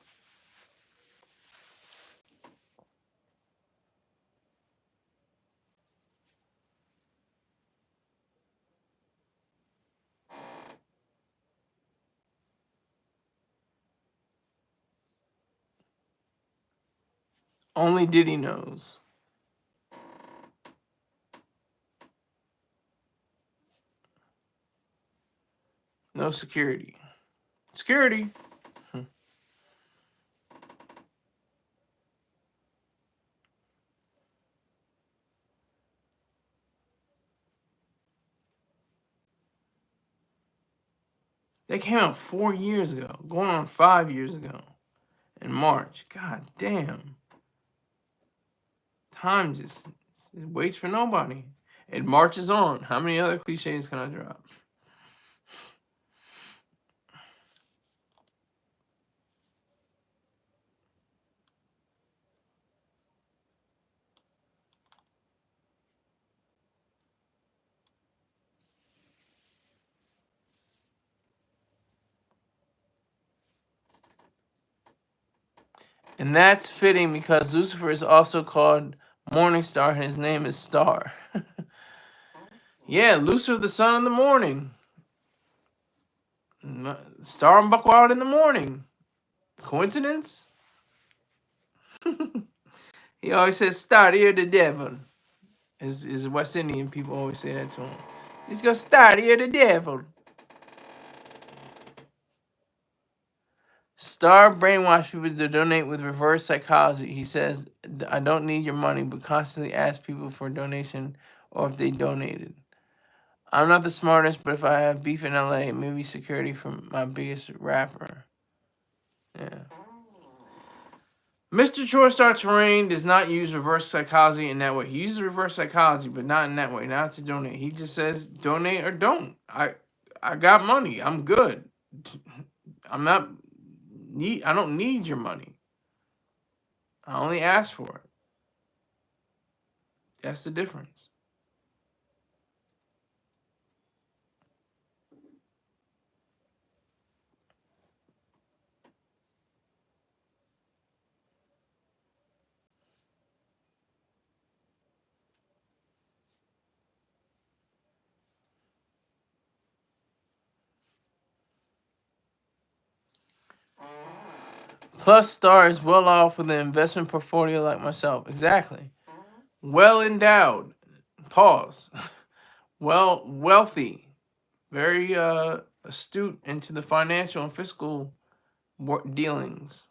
Only Diddy knows. No security. Security. They came out 4 years ago, going on 5 years ago, in March. God damn. Time just it waits for nobody. It marches on. How many other cliches can I drop? And that's fitting because Lucifer is also called Morning Star and his name is Star. Yeah, Lucifer, the son of the morning. Star and buckle out in the morning. Coincidence? He always says, "Study of the devil." His West Indian people always say that to him. He's going to study of the devil. Star brainwash people to donate with reverse psychology. He says, "I don't need your money," but constantly ask people for a donation or if they donated. I'm not the smartest, but if I have beef in LA, maybe security from my biggest rapper. Yeah. Mr. Chore Starts Rain does not use reverse psychology in that way. He uses reverse psychology, but not in that way. Not to donate. He just says donate or don't. I got money. I'm good. I'm not I don't need your money. I only ask for it. That's the difference. Plus, Star is well off with an investment portfolio like myself. Exactly. Well endowed. Pause. Well, wealthy. Very astute into the financial and fiscal dealings.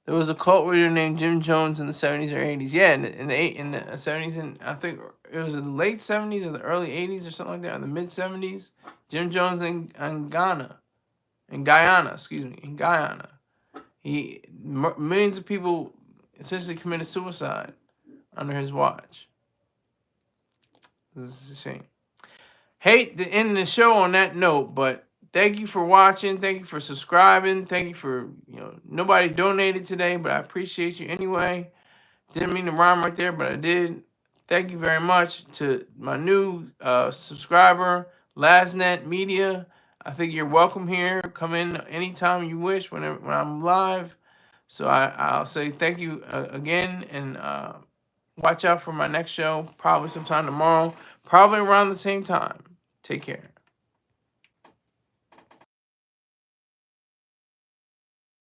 There was a cult leader named Jim Jones in the 70s or 80s. Yeah, in the 70s, and I think it was in the late 70s or the early 80s or something like that, in the mid 70s. Jim Jones in Guyana, in Guyana. Millions of people essentially committed suicide under his watch. This is a shame. Hate to end the show on that note, but thank you for watching. Thank you for subscribing. Thank you for, nobody donated today, but I appreciate you anyway. Didn't mean to rhyme right there, but I did. Thank you very much to my new subscriber, LastNet Media. I think you're welcome here. Come in anytime you wish when I'm live. So I'll say thank you again, and watch out for my next show, probably sometime tomorrow, probably around the same time. Take care.